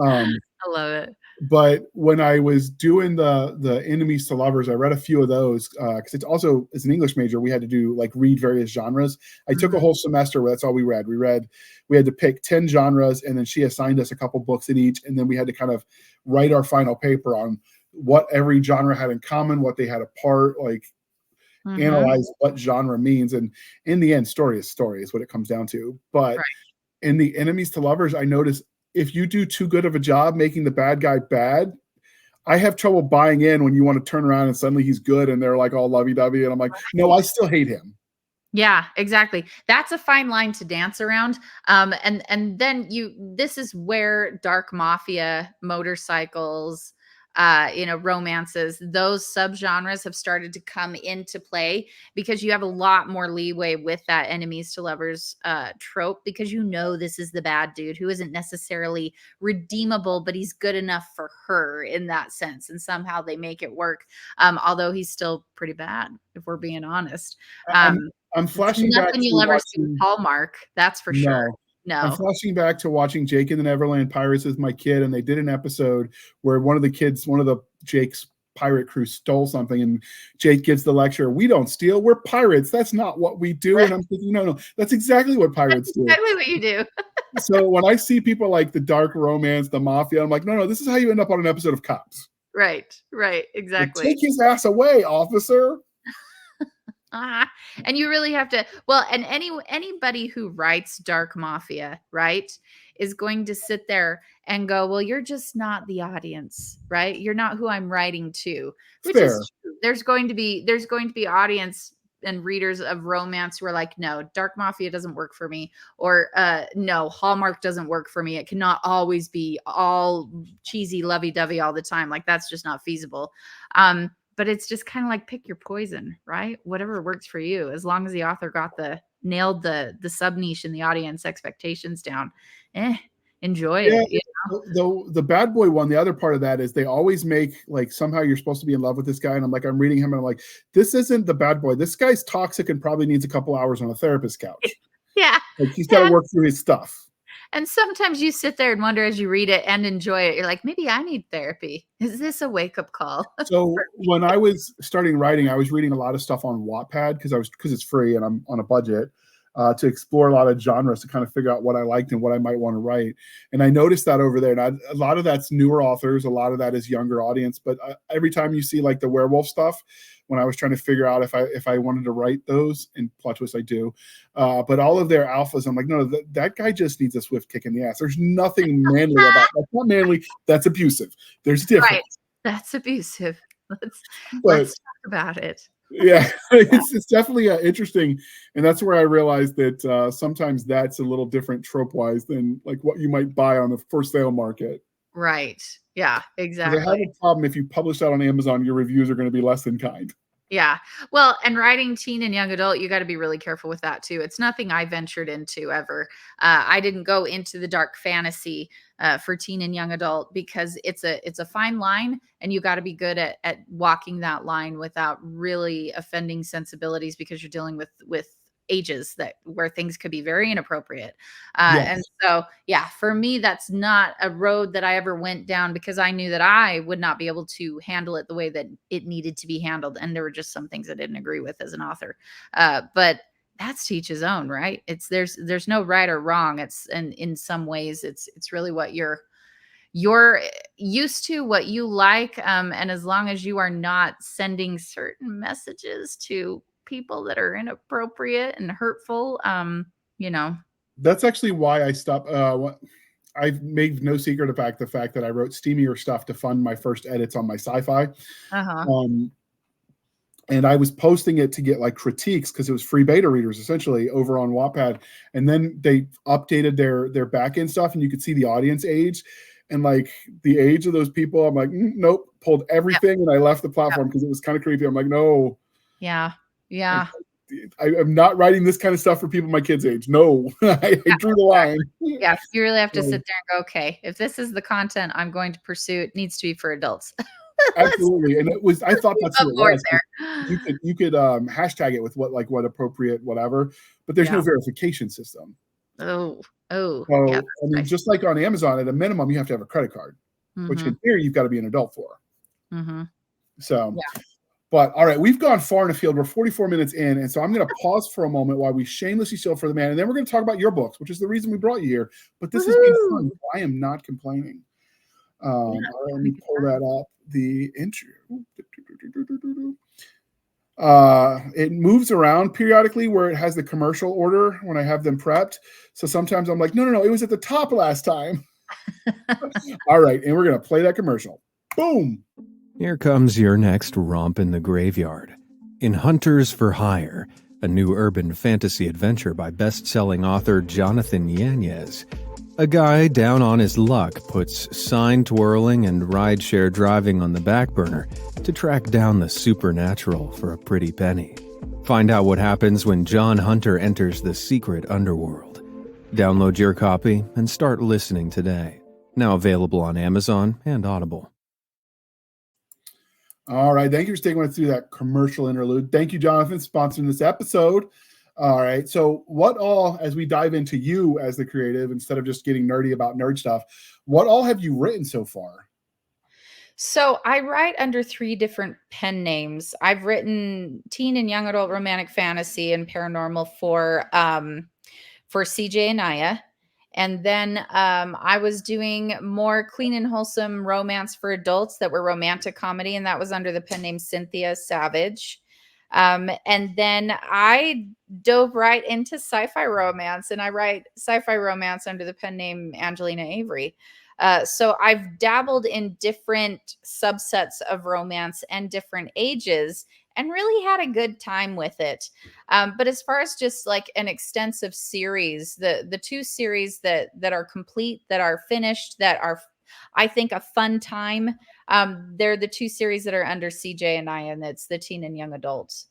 I love it. But when I was doing the enemies to lovers, I read a few of those because it's also, as an English major, we had to do like read various genres. I took a whole semester where that's all we read. We had to pick 10 genres, and then she assigned us a couple books in each, and then we had to kind of write our final paper on what every genre had in common, what they had apart, like analyze what genre means. And in the end, story is what it comes down to. But in the enemies to lovers, I noticed if you do too good of a job making the bad guy bad, I have trouble buying in when you want to turn around and suddenly he's good and they're like all lovey-dovey. And I'm like, no, I still hate him. Yeah, exactly. That's a fine line to dance around. And then this is where dark mafia, motorcycles, romances, those subgenres have started to come into play, because you have a lot more leeway with that enemies to lovers trope, because this is the bad dude who isn't necessarily redeemable, but he's good enough for her in that sense, and somehow they make it work. Although he's still pretty bad, if we're being honest. I'm flashing back nothing you'll ever see with Hallmark, that's for sure. No. I'm flashing back to watching Jake and the Neverland Pirates with my kid, and they did an episode where one of the Jake's pirate crew stole something, and Jake gives the lecture, "We don't steal, we're pirates. That's not what we do." Right. And I'm thinking, no, that's exactly what pirates do. Exactly what you do. So when I see people like the dark romance, the mafia, I'm like, no, this is how you end up on an episode of Cops. Right, exactly. Like, take his ass away, officer. And you really have to, well, and anybody who writes dark mafia, right, is going to sit there and go, well, you're just not the audience, right? You're not who I'm writing to, which Fair. is true. There's going to be audience and readers of romance who are like, no, dark mafia doesn't work for me, or no, Hallmark doesn't work for me. It cannot always be all cheesy lovey-dovey all the time. Like, that's just not feasible. But it's just kind of like, pick your poison, right? Whatever works for you, as long as the author nailed the sub niche and the audience expectations down. Enjoy it. The bad boy one, the other part of that is they always make like somehow you're supposed to be in love with this guy, and I'm reading him and I'm like, this isn't the bad boy. This guy's toxic and probably needs a couple hours on a therapist couch. Yeah, like he's got to work through his stuff. And sometimes you sit there and wonder as you read it and enjoy it, you're like, maybe I need therapy. Is this a wake-up call? So when I was starting writing, I was reading a lot of stuff on Wattpad because it's free and I'm on a budget to explore a lot of genres to kind of figure out what I liked and what I might want to write. And I noticed that over there. And a lot of that's newer authors. A lot of that is younger audience. But every time you see like the werewolf stuff, when I was trying to figure out if I wanted to write those, and plot twist, I do. But all of their alphas, I'm like, no, that guy just needs a swift kick in the ass. There's nothing manly about that. That's not manly. That's abusive. There's difference. Right. That's abusive. Let's talk about it. Yeah, it's definitely interesting. And that's where I realized that sometimes that's a little different trope-wise than like what you might buy on the for sale market. Right. Yeah, exactly. They have a problem if you publish that on Amazon, your reviews are going to be less than kind. Yeah. Well, and writing teen and young adult, you got to be really careful with that too. It's nothing I ventured into ever. I didn't go into the dark fantasy for teen and young adult because it's a fine line, and you got to be good at walking that line without really offending sensibilities, because you're dealing with ages where things could be very inappropriate. Yes. And so, yeah, for me, that's not a road that I ever went down, because I knew that I would not be able to handle it the way that it needed to be handled. And there were just some things I didn't agree with as an author. But that's to each his own, right? There's no right or wrong. And in some ways it's really what you're used to, what you like. And as long as you are not sending certain messages to people that are inappropriate and hurtful, that's actually why I stopped. I've made no secret about the fact that I wrote steamier stuff to fund my first edits on my sci-fi. And I was posting it to get like critiques because it was free beta readers essentially over on Wattpad. And then they updated their back end stuff, and you could see the audience age and like the age of those people. I'm like, nope, pulled everything. And I left the platform because it was kind of creepy. I'm like, no. Yeah. I'm not writing this kind of stuff for people my kids' age. No, I drew the line. Yeah, you really have to sit there and go, okay, if this is the content I'm going to pursue, it needs to be for adults. Absolutely. And I thought that's what it was. There. You could hashtag it with what appropriate, whatever, but there's no verification system. Oh, yeah. So, I mean, just like on Amazon, at a minimum, you have to have a credit card, which in theory, you've got to be an adult for. So, but all right, we've gone far in afield. We're 44 minutes in. And so I'm going to pause for a moment while we shamelessly steal for the man. And then we're going to talk about your books, which is the reason we brought you here. But this has been fun. I am not complaining. All right, let me pull that up. The intro. It moves around periodically where it has the commercial order when I have them prepped. So sometimes I'm like, no, it was at the top last time. All right, and we're going to play that commercial. Boom. Here comes your next romp in the graveyard. In Hunters for Hire, a new urban fantasy adventure by best-selling author Jonathan Yanez. A guy down on his luck puts sign twirling and rideshare driving on the back burner to track down the supernatural for a pretty penny. Find out what happens when John Hunter enters the secret underworld. Download your copy and start listening today. Now available on Amazon and Audible. All right. Thank you for sticking us through that commercial interlude. Thank you, Jonathan, sponsoring this episode. All right. So what all, as we dive into you as the creative, instead of just getting nerdy about nerd stuff, what all have you written so far? So I write under 3 different pen names. I've written teen and young adult romantic fantasy and paranormal for CJ Anaya. And then I was doing more clean and wholesome romance for adults that were romantic comedy. And that was under the pen name Cynthia Savage. And then I dove right into sci-fi romance, and I write sci-fi romance under the pen name Angelina Avery. So I've dabbled in different subsets of romance and different ages and really had a good time with it. But as far as just like an extensive series, the 2 series that are complete, that are finished, that are, I think, a fun time, they're the 2 series that are under CJ Anaya, and it's the teen and young adults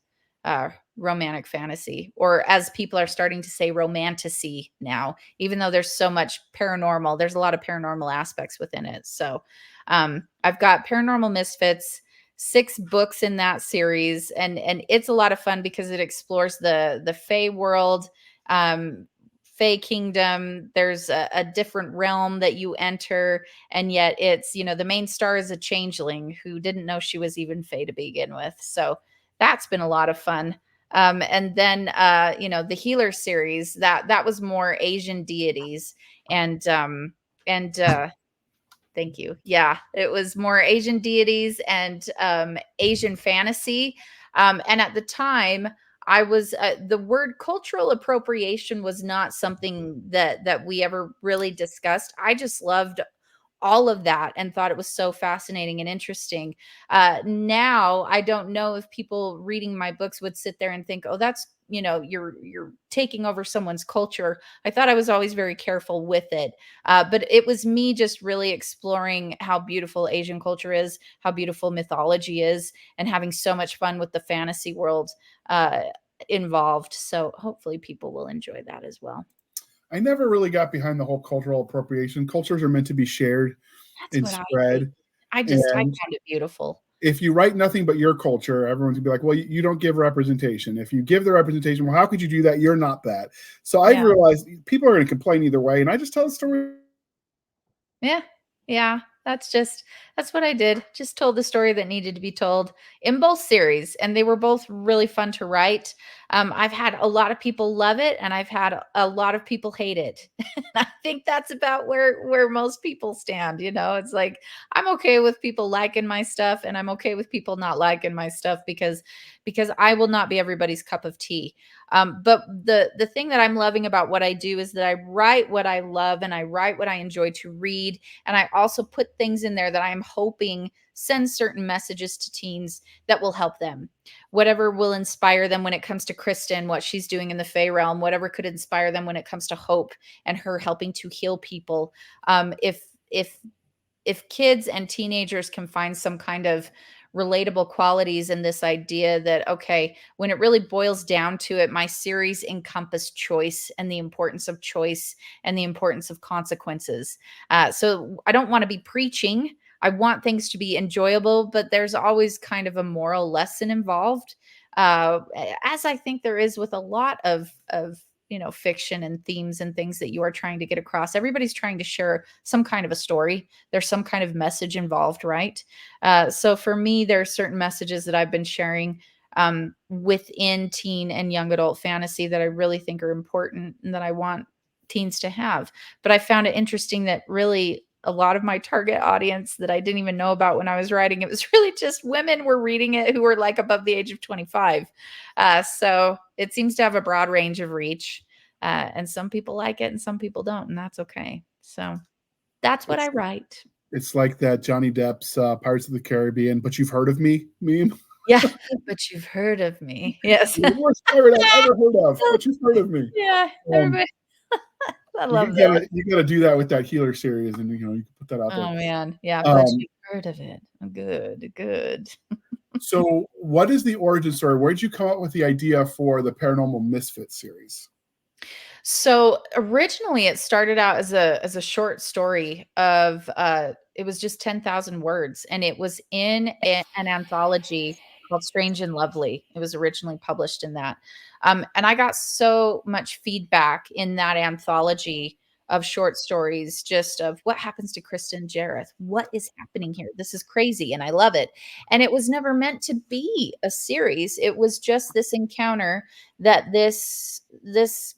romantic fantasy, or as people are starting to say, romantasy now, even though there's so much paranormal, there's a lot of paranormal aspects within it. So I've got Paranormal Misfits, 6 books in that series, and it's a lot of fun because it explores the Fae world, Fae kingdom. There's a different realm that you enter, and yet it's, the main star is a changeling who didn't know she was even Fae to begin with. So that's been a lot of fun. And then, the Healer series, that was more Asian deities, and thank you. Yeah, it was more Asian deities and Asian fantasy. And at the time, I was the word cultural appropriation was not something that we ever really discussed. I just loved all of that and thought it was so fascinating and interesting. Now, I don't know if people reading my books would sit there and think, oh, that's, you're taking over someone's culture. I thought I was always very careful with it. But it was me just really exploring how beautiful Asian culture is, how beautiful mythology is, and having so much fun with the fantasy world involved. So hopefully people will enjoy that as well. I never really got behind the whole cultural appropriation. Cultures are meant to be shared and spread. I found it beautiful. If you write nothing but your culture, everyone's gonna be like, well, you don't give representation. If you give the representation, well, how could you do that? You're not that. So I realized people are going to complain either way, and I just tell the story. Yeah. That's what I did. Just told the story that needed to be told in both series, and they were both really fun to write. I've had a lot of people love it, and I've had a lot of people hate it. I think that's about where most people stand. It's like, I'm okay with people liking my stuff, and I'm okay with people not liking my stuff because I will not be everybody's cup of tea. But the thing that I'm loving about what I do is that I write what I love, and I write what I enjoy to read. And I also put things in there that I'm hoping send certain messages to teens that will help them. Whatever will inspire them when it comes to Kristen, what she's doing in the Fae realm, whatever could inspire them when it comes to Hope and her helping to heal people. If kids and teenagers can find some kind of relatable qualities in this idea that, okay, when it really boils down to it, my series encompass choice and the importance of choice and the importance of consequences. So I don't want to be preaching. I want things to be enjoyable, but there's always kind of a moral lesson involved, as I think there is with a lot of fiction and themes and things that you are trying to get across. Everybody's trying to share some kind of a story. There's some kind of message involved, right? So for me, there are certain messages that I've been sharing within teen and young adult fantasy that I really think are important and that I want teens to have. But I found it interesting that really a lot of my target audience that I didn't even know about when I was writing, it was really just women were reading it who were like above the age of 25. So it seems to have a broad range of reach. And some people like it and some people don't, and that's okay. So that's what I write. It's like that Johnny Depp's Pirates of the Caribbean, but you've heard of me meme. Yeah, but you've heard of me. Yes. The worst pirate I've ever heard of, but you've heard of me. Yeah, everybody. I love that. You gotta do that with that Healer series, and you can put that out there. Oh man, yeah, but you've heard of it. Good. So, what is the origin story? Where did you come up with the idea for the Paranormal Misfits series? So originally, it started out as a short story of it was just 10,000 words, and it was in an anthology called Strange and Lovely. It was originally published in that. And I got so much feedback in that anthology of short stories, just of what happens to Kristen Jareth. What is happening here? This is crazy. And I love it. And it was never meant to be a series. It was just this encounter that this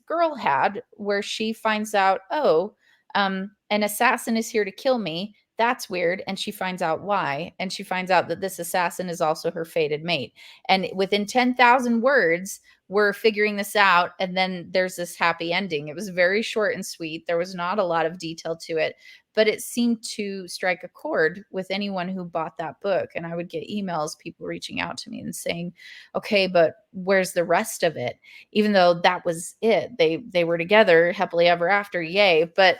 girl had where she finds out, oh, an assassin is here to kill me. That's weird. And she finds out why. And she finds out that this assassin is also her fated mate. And within 10,000 words, we're figuring this out. And then there's this happy ending. It was very short and sweet. There was not a lot of detail to it, but it seemed to strike a chord with anyone who bought that book. And I would get emails, people reaching out to me and saying, okay, but where's the rest of it? Even though that was it. They were together happily ever after. Yay. But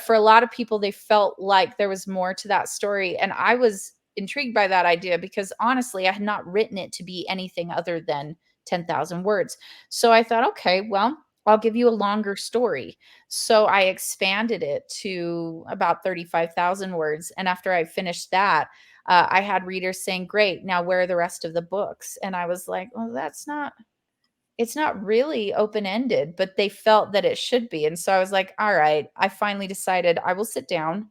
for a lot of people, they felt like there was more to that story. And I was intrigued by that idea because honestly, I had not written it to be anything other than 10,000 words. So I thought, okay, well, I'll give you a longer story. So I expanded it to about 35,000 words. And after I finished that, I had readers saying, great, now where are the rest of the books? And I was like, well, it's not really open-ended, but they felt that it should be. And so I was like, all right, I finally decided I will sit down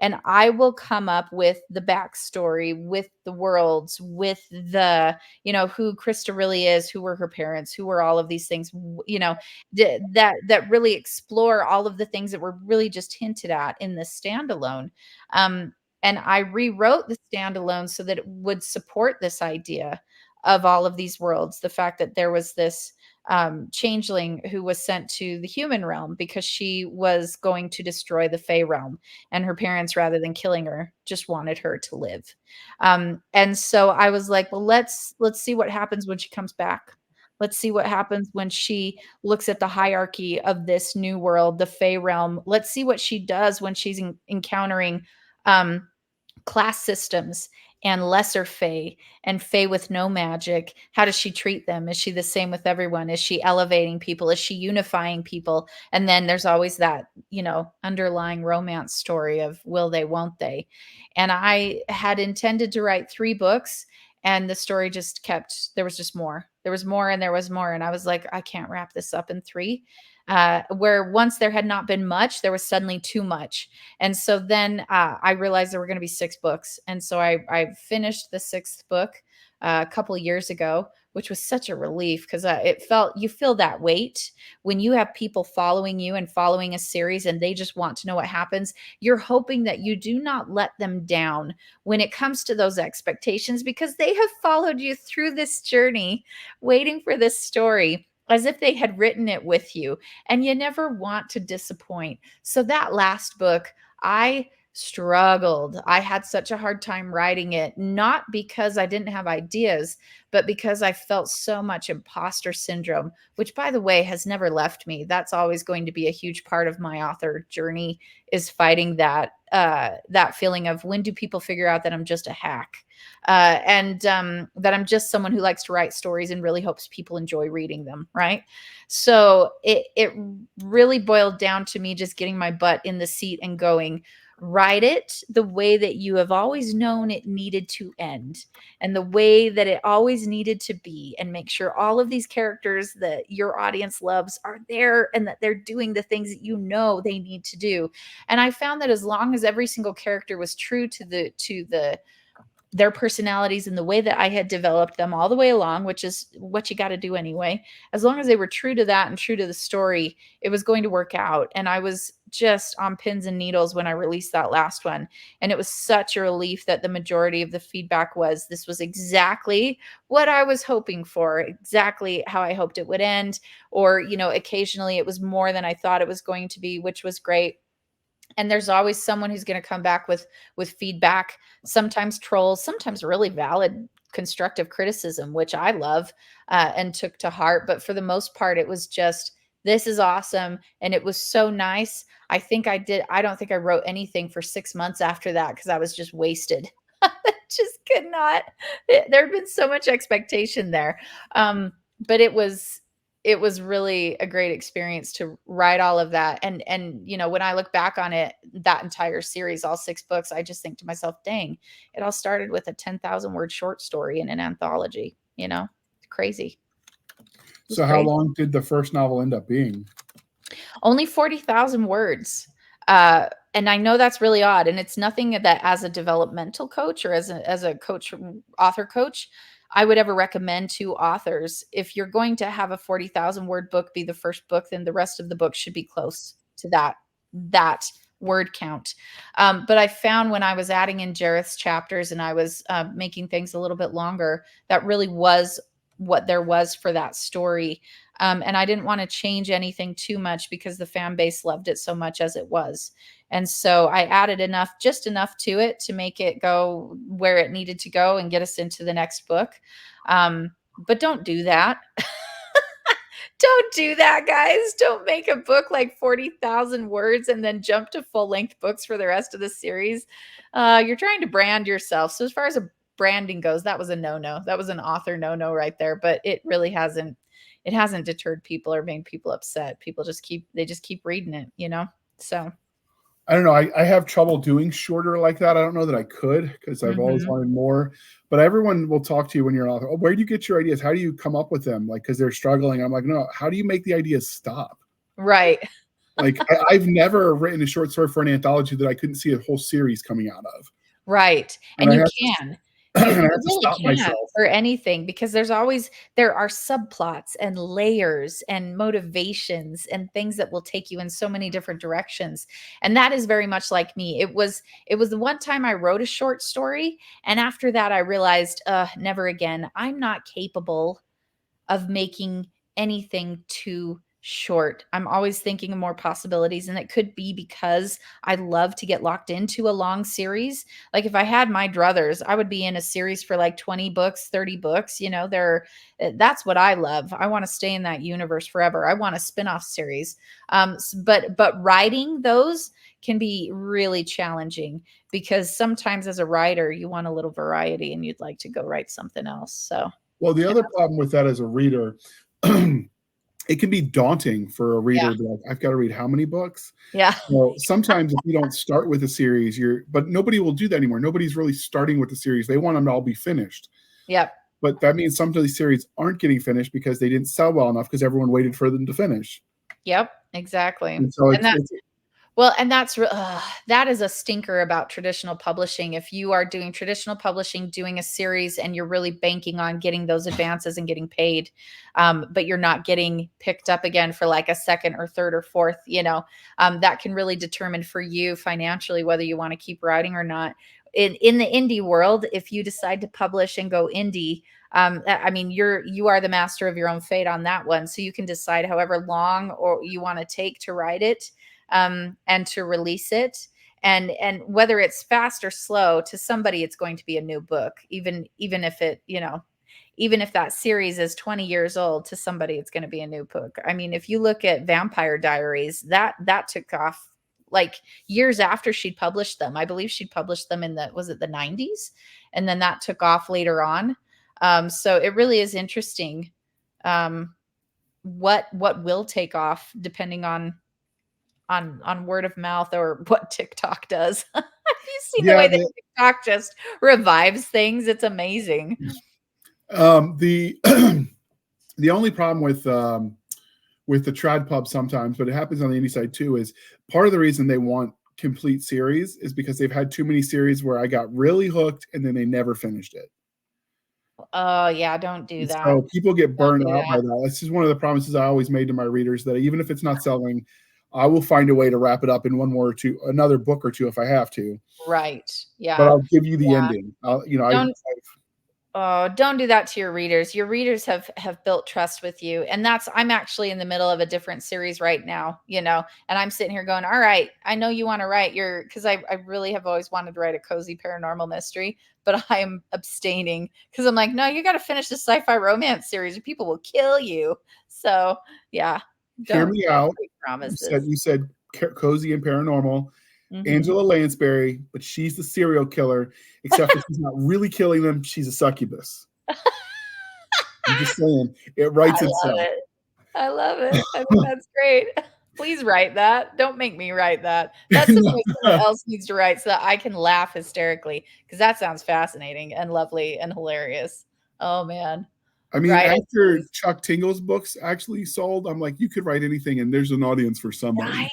and I will come up with the backstory, with the worlds, with the, who Krista really is, who were her parents, who were all of these things, that really explore all of the things that were really just hinted at in the standalone. And I rewrote the standalone so that it would support this idea of all of these worlds. The fact that there was this changeling who was sent to the human realm because she was going to destroy the Fey realm, and her parents, rather than killing her, just wanted her to live. And so I was like, well, let's see what happens when she comes back. Let's see what happens when she looks at the hierarchy of this new world, the Fey realm. Let's see what she does when she's encountering class systems and lesser Fae and Fae with no magic. How does she treat them? Is she the same with everyone? Is she elevating people? Is she unifying people? And then there's always that, underlying romance story of will they, won't they? And I had intended to write 3 books, and the story just kept, there was just more. There was more and there was more. And I was like, I can't wrap this up in 3. Where once there had not been much, there was suddenly too much. And so then I realized there were going to be 6 books. And so I finished the 6th book a couple of years ago, which was such a relief because you feel that weight when you have people following you and following a series and they just want to know what happens. You're hoping that you do not let them down when it comes to those expectations because they have followed you through this journey, waiting for this story as if they had written it with you, and you never want to disappoint. So that last book, I struggled. I had such a hard time writing it, not because I didn't have ideas, but because I felt so much imposter syndrome, which, by the way, has never left me. That's always going to be a huge part of my author journey, is fighting that feeling of when do people figure out that I'm just a hack, and that I'm just someone who likes to write stories and really hopes people enjoy reading them, right? So it really boiled down to me just getting my butt in the seat and going, write it the way that you have always known it needed to end and the way that it always needed to be, and make sure all of these characters that your audience loves are there and that they're doing the things that you know they need to do. And I found that as long as every single character was true to their personalities and the way that I had developed them all the way along, which is what you got to do anyway. As long as they were true to that and true to the story, it was going to work out. And I was just on pins and needles when I released that last one. And it was such a relief that the majority of the feedback was this was exactly what I was hoping for, exactly how I hoped it would end. Or, occasionally it was more than I thought it was going to be, which was great. And there's always someone who's going to come back with feedback, sometimes trolls, sometimes really valid constructive criticism, which I love and took to heart. But for the most part, it was just, this is awesome. And it was so nice. I don't think I wrote anything for 6 months after that because I was just wasted. Just could not. There had been so much expectation there. But it was really a great experience to write all of that. And when I look back on it, that entire series, all 6 books, I just think to myself, dang, it all started with a 10,000 word short story in an anthology. It's crazy. So how long did the first novel end up being? Only 40,000 words. And I know that's really odd. And it's nothing that as a developmental coach or as a coach, author coach, I would ever recommend to authors. If you're going to have a 40,000 word book be the first book, then the rest of the book should be close to that word count. But I found when I was adding in Jareth's chapters and I was making things a little bit longer, that really was what there was for that story. And I didn't want to change anything too much because the fan base loved it so much as it was. And so I added just enough to it to make it go where it needed to go and get us into the next book. But don't do that. Don't do that, guys. Don't make a book like 40,000 words and then jump to full-length books for the rest of the series. You're trying to brand yourself. So as far as branding goes, that was a no-no. That was an author no-no right there. But it really hasn't deterred people or made people upset. People just keep reading it, So I don't know. I have trouble doing shorter like that. I don't know that I could because I've always wanted more. But everyone will talk to you when you're an author. Oh, where do you get your ideas? How do you come up with them? Like, because they're struggling. I'm like, no, how do you make the ideas stop? Right. Like, I've never written a short story for an anthology that I couldn't see a whole series coming out of. Right. And you can. You have to really stop can't myself. for anything because there are subplots and layers and motivations and things that will take you in so many different directions. And that is very much like me. It was the one time I wrote a short story. And after that, I realized, never again. I'm not capable of making anything too short. I'm always thinking of more possibilities. And it could be because I love to get locked into a long series. Like if I had my druthers, I would be in a series for like 20 books, 30 books. That's what I love. I want to stay in that universe forever. I want a spin-off series. But writing those can be really challenging because sometimes as a writer, you want a little variety and you'd like to go write something else. So well, the other problem with that as a reader, it can be daunting for a reader. Yeah. Like, I've got to read how many books? Yeah. Well, sometimes if you don't start with a series, but nobody will do that anymore. Nobody's really starting with the series. They want them to all be finished. Yep. But that means some of these series aren't getting finished because they didn't sell well enough because everyone waited for them to finish. Yep, exactly. And so that is a stinker about traditional publishing. If you are doing traditional publishing, doing a series, and you're really banking on getting those advances and getting paid, but you're not getting picked up again for like a second or third or fourth, that can really determine for you financially whether you want to keep writing or not. In the indie world, if you decide to publish and go indie, you are the master of your own fate on that one. So you can decide however long or you want to take to write it. And to release it, and whether it's fast or slow, to somebody it's going to be a new book, even if it, even if that series is 20 years old, to somebody it's going to be a new book. I mean, if you look at Vampire Diaries, that took off like years after she'd published them. I believe she'd published them in the 90s, and then that took off later on. So it really is interesting what will take off depending on on word of mouth or what TikTok does. Have you seen the way that TikTok just revives things? It's amazing. The only problem with the trad pub sometimes, but it happens on the indie side too, is part of the reason they want complete series is because they've had too many series where I got really hooked and then they never finished it. Oh yeah, don't do that. So people get burned out by that. This is one of the promises I always made to my readers, that even if it's not selling, I will find a way to wrap it up in one more or two, another book or two if I have to. Right. Yeah. But I'll give you the ending. Don't do that to your readers. Your readers have built trust with you. And I'm actually in the middle of a different series right now, and I'm sitting here going, all right, I know you want to write because I really have always wanted to write a cozy paranormal mystery, but I am abstaining because I'm like, no, you got to finish the sci-fi romance series or people will kill you. So yeah. Hear me out. You said cozy and paranormal. Mm-hmm. Angela Lansbury, but she's the serial killer, except that she's not really killing them. She's a succubus. I'm just saying, it writes itself. I love it. I think that's great. Please write that. Don't make me write that. That's something someone else needs to write so that I can laugh hysterically, because that sounds fascinating and lovely and hilarious. Oh, man. I mean, after Chuck Tingle's books actually sold, I'm like, you could write anything and there's an audience for somebody. Right?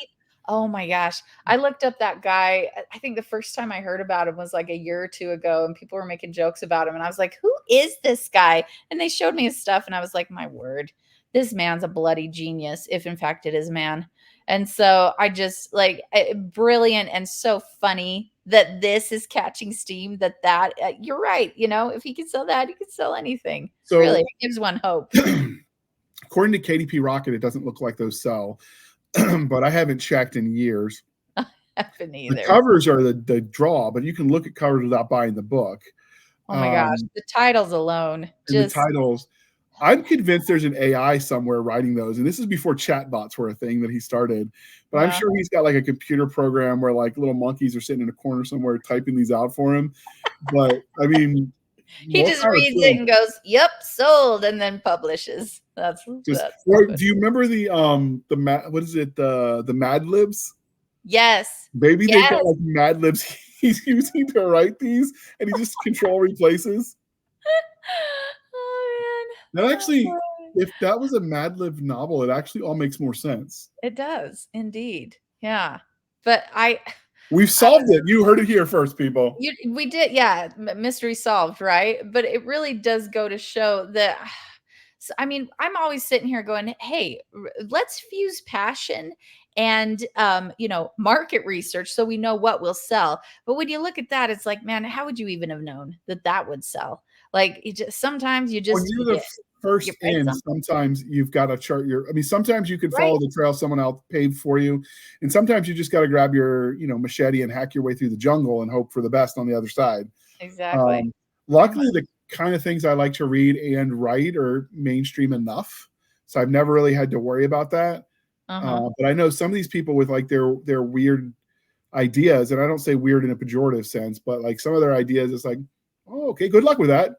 Oh my gosh. I looked up that guy. I think the first time I heard about him was like a year or two ago, and people were making jokes about him. And I was like, who is this guy? And they showed me his stuff and I was like, my word, this man's a bloody genius, if in fact it is man. And so I just brilliant and so funny that this is catching steam, that you're right. If he could sell that, he could sell anything. So really, it gives one hope. According to KDP Rocket, it doesn't look like those sell. But I haven't checked in years. I haven't either. The covers are the draw, but you can look at covers without buying the book. Oh my gosh, the titles alone. The titles. I'm convinced there's an AI somewhere writing those, and this is before chatbots were a thing that he started. But I'm sure he's got like a computer program where like little monkeys are sitting in a corner somewhere typing these out for him. But I mean, he just reads it and goes, "Yep, sold," and then publishes. That's do you remember the Mad Libs? Yes. Maybe they got like Mad Libs he's using to write these, and he just control replaces. Oh man. That actually, if that was a Mad Lib novel, it actually all makes more sense. It does indeed. Yeah. But we've solved it. You heard it here first, people. We did. Yeah. Mystery solved, right? But it really does go to show that, I mean, I'm always sitting here going, hey, let's fuse passion and, market research so we know what will sell. But when you look at that, it's like, man, how would you even have known that would sell? Like, sometimes you just. When you're the first in, sometimes you've got to chart sometimes you can follow the trail someone else paved for you. And sometimes you just got to grab your, machete and hack your way through the jungle and hope for the best on the other side. Exactly. Luckily, the kind of things I like to read and write are mainstream enough. So I've never really had to worry about that. But I know some of these people with like their weird ideas, and I don't say weird in a pejorative sense, but like some of their ideas, it's like, oh, okay, good luck with that.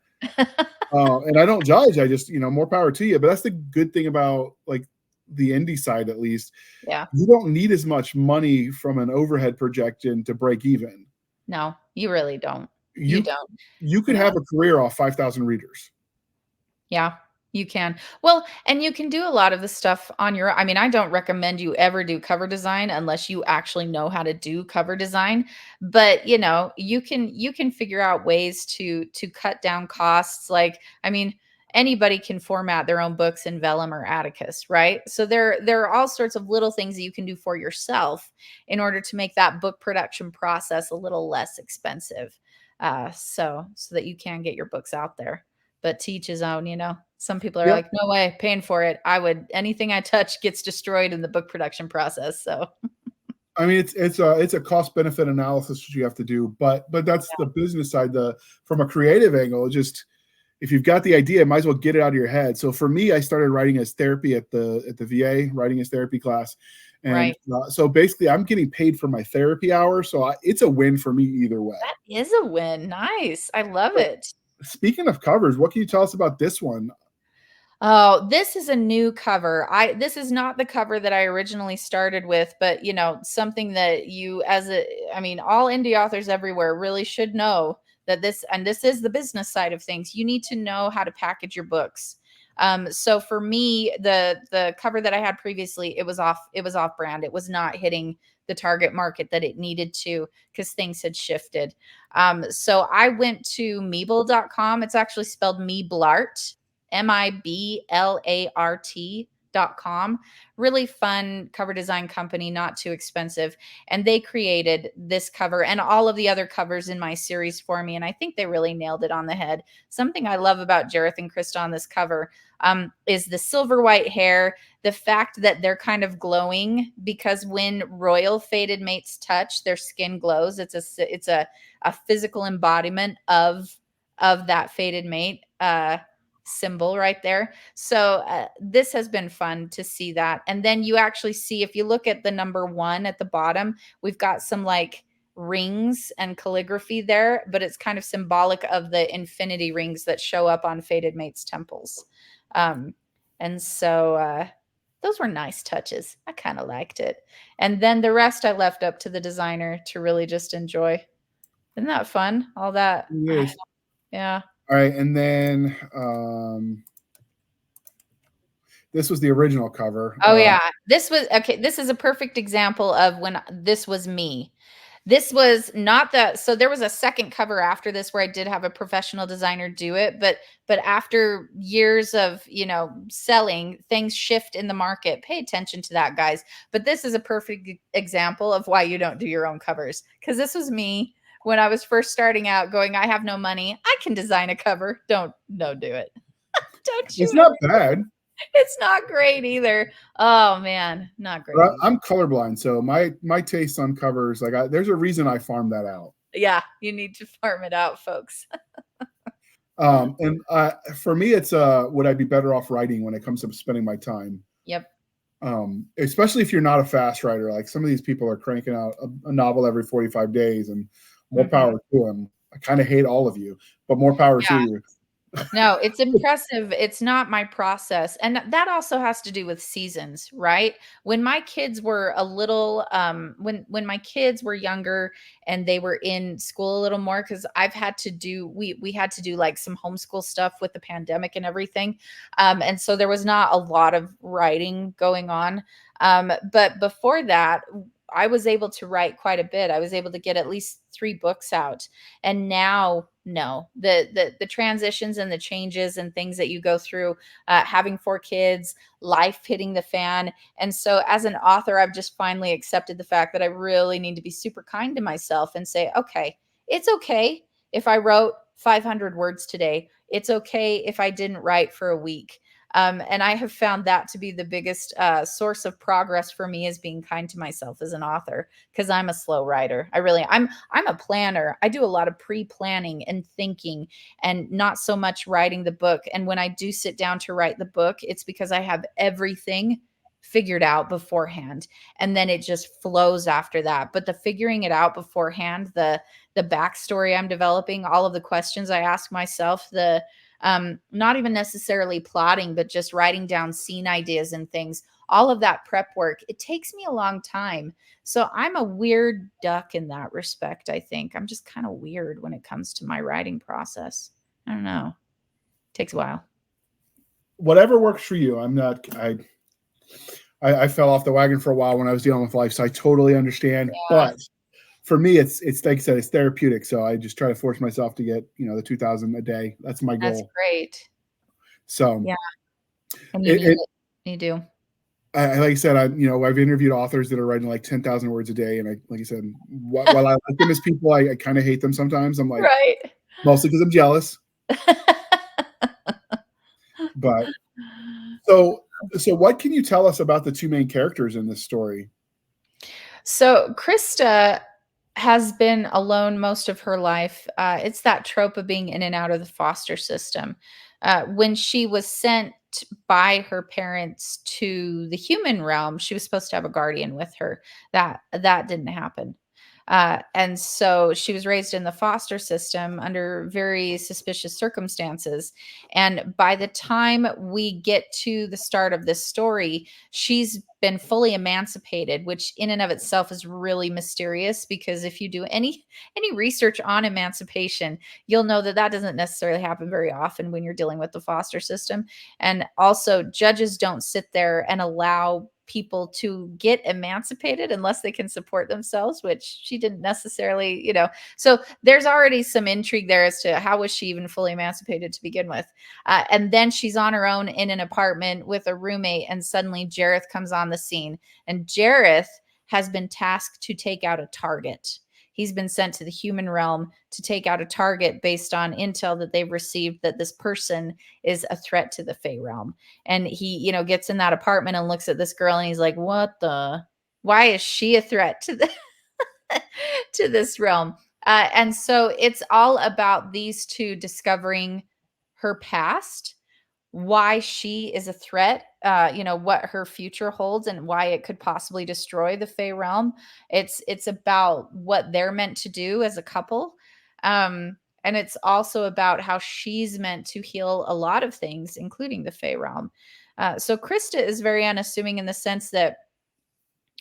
And I don't judge. I just, more power to you. But that's the good thing about like the indie side, at least. Yeah. You don't need as much money from an overhead projection to break even. No, you really don't. You don't. You could have a career off 5,000 readers. Yeah, you can. Well, and you can do a lot of the stuff on your, I don't recommend you ever do cover design unless you actually know how to do cover design. But, you can figure out ways to cut down costs. Like, anybody can format their own books in Vellum or Atticus, right? So there are all sorts of little things that you can do for yourself in order to make that book production process a little less expensive. So that you can get your books out there, but to each his own, some people are like, no way, paying for it. Anything I touch gets destroyed in the book production process. So, it's a cost benefit analysis that you have to do, but that's the business side. From a creative angle, just if you've got the idea, might as well get it out of your head. So for me, I started writing as therapy at the VA, writing as therapy class. And so basically I'm getting paid for my therapy hour. So it's a win for me either way. That is a win. Nice. I love it. Speaking of covers, what can you tell us about this one? Oh, this is a new cover. This is not the cover that I originally started with, but something that all indie authors everywhere really should know that this is the business side of things. You need to know how to package your books. So for me, the cover that I had previously, it was off brand. It was not hitting the target market that it needed to because things had shifted. So I went to Meeble.com. It's actually spelled Meeblart. Meeblart.com. Really fun cover design company, not too expensive. And they created this cover and all of the other covers in my series for me. And I think they really nailed it on the head. Something I love about Jareth and Krista on this cover is the silver white hair, the fact that they're kind of glowing because when royal fated mates touch, their skin glows. It's a physical embodiment of that fated mate symbol right there. So this has been fun to see that. And then you actually see, if you look at the number 1 at the bottom, we've got some like rings and calligraphy there, but it's kind of symbolic of the infinity rings that show up on fated mates temples. And so those were nice touches. I kind of liked it. And then the rest I left up to the designer to really just enjoy. Isn't that fun? All that. Yes. Yeah. All right, and then this was the original cover. Oh yeah, this was okay. This is a perfect example of when this was me. This was not so there was a second cover after this where I did have a professional designer do it, but after years of, selling, things shift in the market. Pay attention to that, guys. But this is a perfect example of why you don't do your own covers, because this was me when I was first starting out going, I have no money. I can design a cover. Don't do it. Don't you? It's not bad. It's not great either. Oh man, not great. I'm colorblind, so my taste on covers, there's a reason I farm that out. Yeah, you need to farm it out, folks. And for me, it's would I be better off writing when it comes to spending my time? Yep. Especially if you're not a fast writer, like some of these people are cranking out a novel every 45 days, and more power to them. I kind of hate all of you, but more power to you. No, it's impressive. It's not my process. And that also has to do with seasons, right? When my kids were a little, when my kids were younger and they were in school a little more, because I've had to do, we had to do like some homeschool stuff with the pandemic and everything. And so there was not a lot of writing going on. But before that, I was able to write quite a bit. I was able to get at least 3 books out. And now, no, the transitions and the changes and things that you go through, having 4 kids, life hitting the fan. And so as an author, I've just finally accepted the fact that I really need to be super kind to myself and say, okay, it's okay if I wrote 500 words today. It's okay if I didn't write for a week. And I have found that to be the biggest source of progress for me, is being kind to myself as an author, because I'm a slow writer. I'm a planner. I do a lot of pre-planning and thinking, and not so much writing the book. And when I do sit down to write the book, it's because I have everything figured out beforehand, and then it just flows after that. But the figuring it out beforehand, the backstory I'm developing, all of the questions I ask myself, the not even necessarily plotting, but just writing down scene ideas and things, all of that prep work, it takes me a long time. So I'm a weird duck in that respect. I think I'm just kind of weird when it comes to my writing process. I don't know. It takes a while. Whatever works for you. I fell off the wagon for a while when I was dealing with life, so I totally understand. Yeah. But for me, it's like I said, it's therapeutic. So I just try to force myself to get, the 2,000 a day. That's my goal. That's great. So yeah, and you do. Like I said, I've interviewed authors that are writing like 10,000 words a day, and like I said, while I like them as people, I kind of hate them sometimes. I'm like, right, mostly because I'm jealous. But so what can you tell us about the 2 main characters in this story? So Krista has been alone most of her life. It's that trope of being in and out of the foster system. When she was sent by her parents to the human realm, she was supposed to have a guardian with her. That didn't happen. And so she was raised in the foster system under very suspicious circumstances. And by the time we get to the start of this story, she's been fully emancipated, which in and of itself is really mysterious, because if you do any research on emancipation, you'll know that that doesn't necessarily happen very often when you're dealing with the foster system. And also, judges don't sit there and allow people to get emancipated unless they can support themselves, which she didn't necessarily, so there's already some intrigue there as to how was she even fully emancipated to begin with. And then she's on her own in an apartment with a roommate, and suddenly Jareth comes on the scene, and Jareth has been tasked to take out a target. He's been sent to the human realm to take out a target based on intel that they've received that this person is a threat to the Fey realm. And he, gets in that apartment and looks at this girl, and he's like, why is she a threat to the to this realm? And so it's all about these two discovering her past, why she is a threat, what her future holds and why it could possibly destroy the Fey realm. It's about what they're meant to do as a couple. And it's also about how she's meant to heal a lot of things, including the Fey realm. So Krista is very unassuming in the sense that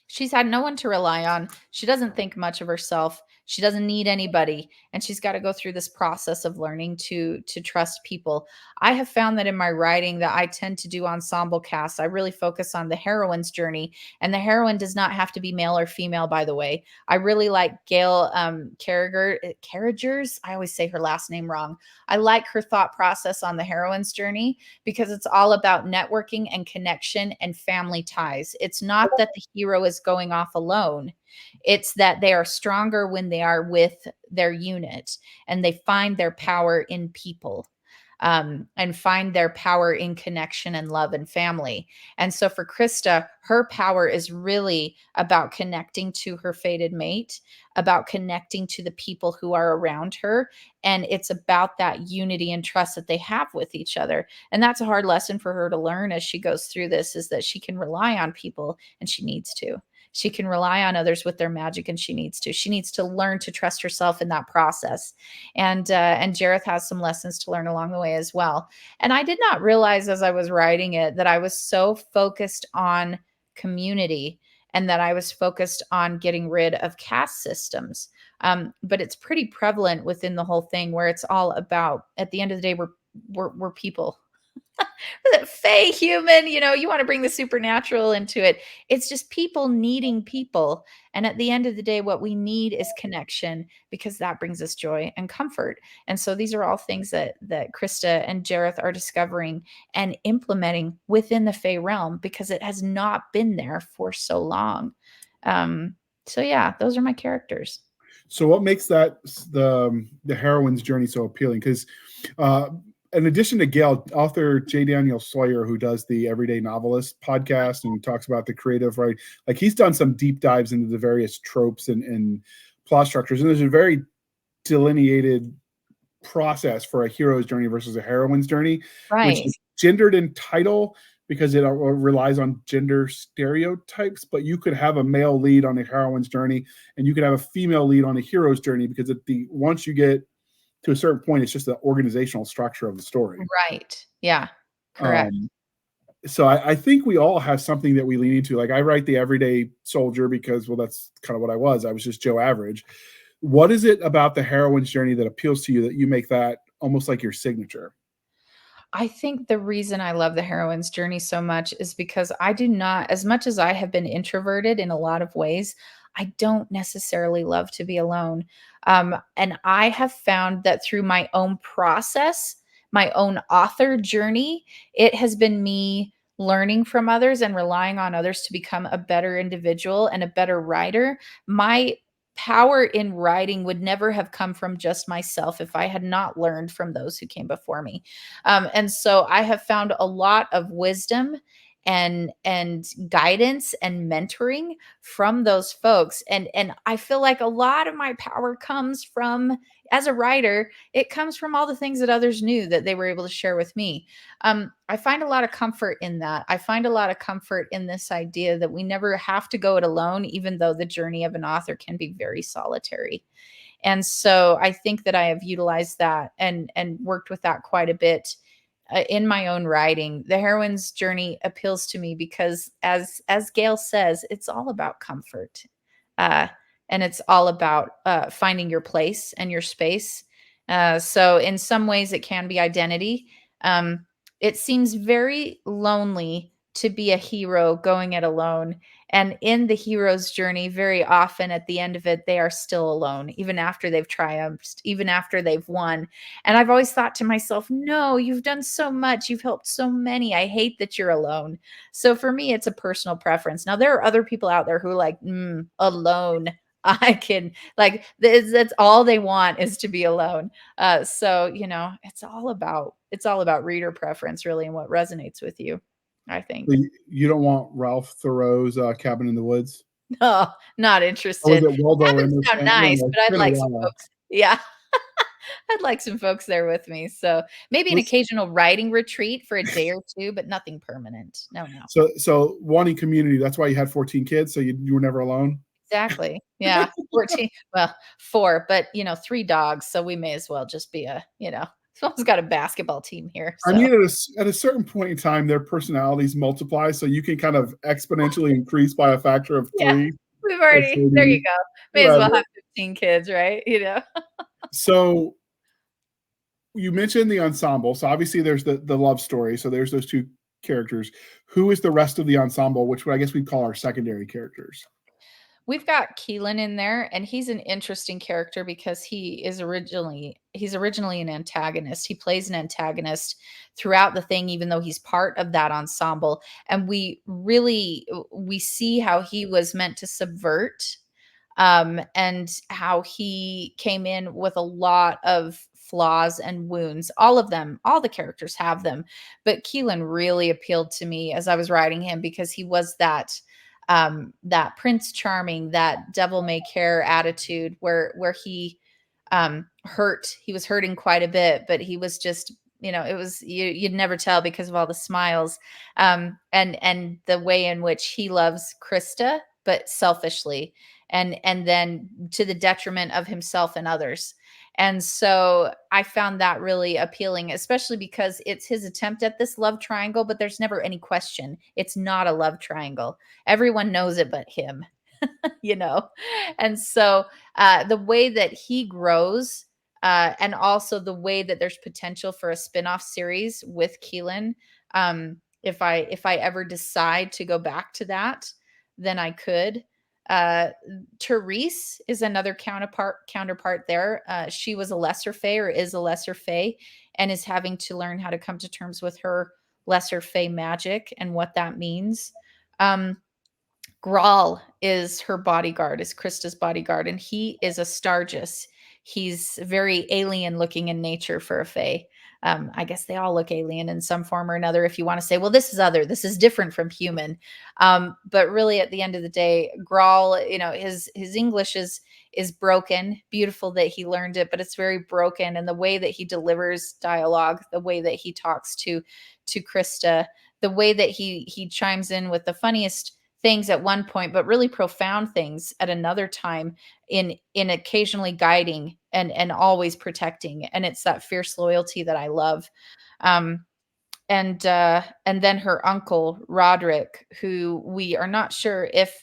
she's had no one to rely on. She doesn't think much of herself. She doesn't need anybody, and she's got to go through this process of learning to trust people. I have found that in my writing that I tend to do ensemble casts. I really focus on the heroine's journey, and the heroine does not have to be male or female, by the way. I really like Gail Carriger's. I always say her last name wrong. I like her thought process on the heroine's journey because it's all about networking and connection and family ties. It's not that the hero is going off alone. It's that they are stronger when they are with their unit, and they find their power in people, and find their power in connection and love and family. And so for Krista, her power is really about connecting to her fated mate, about connecting to the people who are around her. And it's about that unity and trust that they have with each other. And that's a hard lesson for her to learn as she goes through this, is that she can rely on people, and she needs to. She can rely on others with their magic, and she needs to. She needs to learn to trust herself in that process. And Jareth has some lessons to learn along the way as well. And I did not realize as I was writing it that I was so focused on community and that I was focused on getting rid of caste systems. But it's pretty prevalent within the whole thing, where it's all about, at the end of the day, we're people. Fey human, you want to bring the supernatural into it. It's just people needing people. And at the end of the day, what we need is connection, because that brings us joy and comfort. And so these are all things that Krista and Jareth are discovering and implementing within the Fey realm, because it has not been there for so long. So yeah, those are my characters. So what makes that the heroine's journey so appealing? Because in addition to Gail, author J. Daniel Sawyer, who does the Everyday Novelist podcast and talks about the creative writing, like he's done some deep dives into the various tropes and plot structures. And there's a very delineated process for a hero's journey versus a heroine's journey, right, which is gendered in title because it relies on gender stereotypes. But you could have a male lead on a heroine's journey, and you could have a female lead on a hero's journey, because once you get to a certain point, it's just the organizational structure of the story. Right. Yeah. Correct. So I think we all have something that we lean into. Like I write the everyday soldier because, well, that's kind of what I was. I was just Joe Average. What is it about the heroine's journey that appeals to you that you make that almost like your signature? I think the reason I love the heroine's journey so much is because I do not, as much as I have been introverted in a lot of ways, I don't necessarily love to be alone. And I have found that through my own process, my own author journey, it has been me learning from others and relying on others to become a better individual and a better writer. My power in writing would never have come from just myself if I had not learned from those who came before me. And so I have found a lot of wisdom and guidance and mentoring from those folks. And I feel like a lot of my power comes from, as a writer, it comes from all the things that others knew that they were able to share with me. I find a lot of comfort in that. I find a lot of comfort in this idea that we never have to go it alone, even though the journey of an author can be very solitary. And so I think that I have utilized that and worked with that quite a bit in my own writing. The heroine's journey appeals to me because, as Gail says, it's all about comfort, uh, and it's all about finding your place and your space. So in some ways, it can be identity. It seems very lonely to be a hero going it alone. And in the hero's journey, very often at the end of it, they are still alone, even after they've triumphed, even after they've won. And I've always thought to myself, no, you've done so much. You've helped so many. I hate that you're alone. So for me, it's a personal preference. Now, there are other people out there who are like, alone. I can, like, that's all they want is to be alone. So, it's all about reader preference, really, and what resonates with you, I think. You don't want Ralph Thoreau's Cabin in the Woods? No, not Or was interested. it Waldo Cabins sound Emerson? nice, No, but I'd it's been a like some while. folks. Yeah. I'd like some folks there with me. So maybe an Let's occasional writing retreat for a day or two, but nothing permanent. No, no. So wanting community, that's why you had 14 kids, so you were never alone? Exactly. Yeah. 14. Well, 4, but 3 dogs. So we may as well just be someone's got a basketball team here. I So mean, at a certain point in time, their personalities multiply, so you can kind of exponentially increase by a factor of yeah, 3 we've or already, there you 30, go. May as well whatever. have 15 kids, right? So you mentioned the ensemble. So obviously there's the love story. So there's those 2 characters. Who is the rest of the ensemble, which I guess we'd call our secondary characters? We've got Keelan in there, and he's an interesting character because he's originally an antagonist. He plays an antagonist throughout the thing, even though he's part of that ensemble. And we see how he was meant to subvert, and how he came in with a lot of flaws and wounds. All of them, all the characters have them, but Keelan really appealed to me as I was writing him because he was that Prince Charming, that devil may care attitude where he he was hurting quite a bit, but he was just, it was, you'd never tell because of all the smiles, and the way in which he loves Krista, but selfishly, and then to the detriment of himself and others. And so I found that really appealing, especially because it's his attempt at this love triangle, but there's never any question. It's not a love triangle. Everyone knows it but him, you know? And so the way that he grows, and also the way that there's potential for a spin-off series with Keelan. If I ever decide to go back to that, then I could. Therese is another counterpart there. She was a lesser fae, or is a lesser fae, and is having to learn how to come to terms with her lesser fae magic and what that means. Grawl is her bodyguard, is Krista's bodyguard, and he is a Stargis. He's very alien looking in nature for a fae. I guess they all look alien in some form or another. If you want to say, well, this is other, this is different from human. But really, at the end of the day, Grawl, his English is broken. Beautiful that he learned it, but it's very broken. And the way that he delivers dialogue, the way that he talks to Krista, the way that he chimes in with the funniest things at one point, but really profound things at another time, in occasionally guiding and always protecting. And it's that fierce loyalty that I love. And then her uncle Roderick, who we are not sure if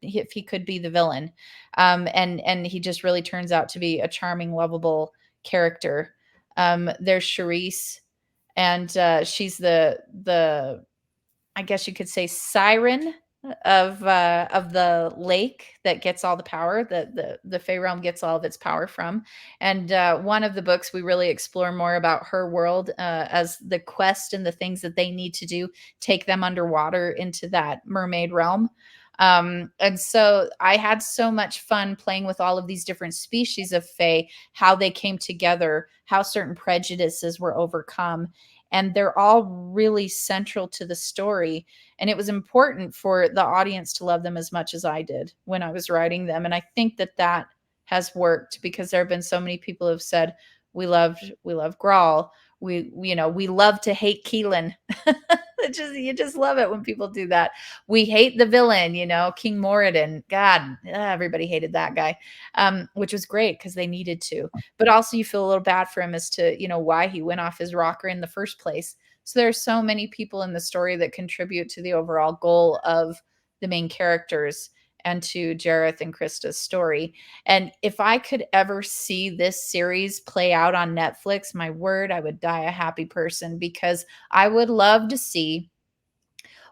he could be the villain. And he just really turns out to be a charming, lovable character. There's Charisse, and she's the I guess you could say siren of the lake that gets all the power, that the Fey realm gets all of its power from. And one of the books, we really explore more about her world, as the quest and the things that they need to do take them underwater into that mermaid realm. And so I had so much fun playing with all of these different species of Fae, how they came together, how certain prejudices were overcome. and they're all really central to the story. And it was important for the audience to love them as much as I did when I was writing them. And I think that that has worked, because there have been so many people who have said, we love Grawl. We love to hate Keelan. You just love it when people do that. We hate the villain, King Moradin. God, everybody hated that guy, which was great because they needed to. But also you feel a little bad for him as to, why he went off his rocker in the first place. So there's so many people in the story that contribute to the overall goal of the main characters and to Jareth and Krista's story. And if I could ever see this series play out on Netflix, my word, I would die a happy person, because I would love to see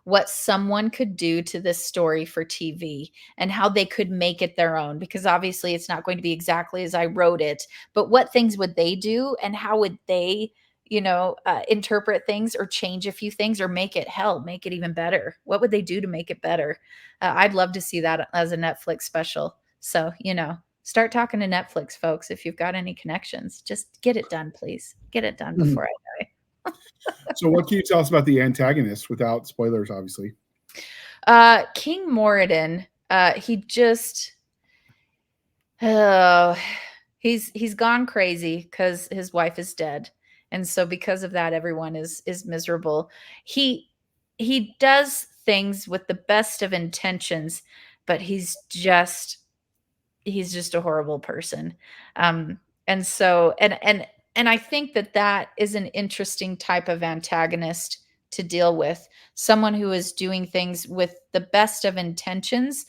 what someone could do to this story for TV and how they could make it their own, because obviously it's not going to be exactly as I wrote it, but what things would they do and how would they interpret things or change a few things or make it even better? What would they do to make it better? I'd love to see that as a Netflix special. So, start talking to Netflix, folks. If you've got any connections, just get it done, please. Get it done before I die. So what can you tell us about the antagonist without spoilers, obviously? King Moradin, he just, he's gone crazy because his wife is dead. And so because of that, everyone is miserable. He does things with the best of intentions, but he's just a horrible person. And so, and I think that is an interesting type of antagonist to deal with. Someone who is doing things with the best of intentions,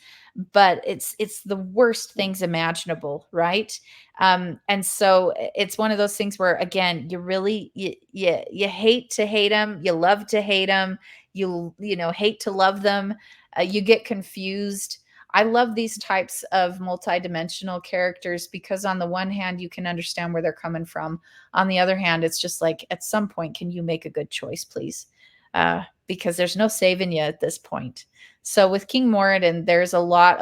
but it's the worst things imaginable, right? And so it's one of those things where, again, you really you hate to hate them, you love to hate them, you hate to love them, you get confused. I love these types of multidimensional characters because on the one hand, you can understand where they're coming from. On the other hand, it's just like, at some point, can you make a good choice, please? Because there's no saving you at this point. So with King Moradin, there's a lot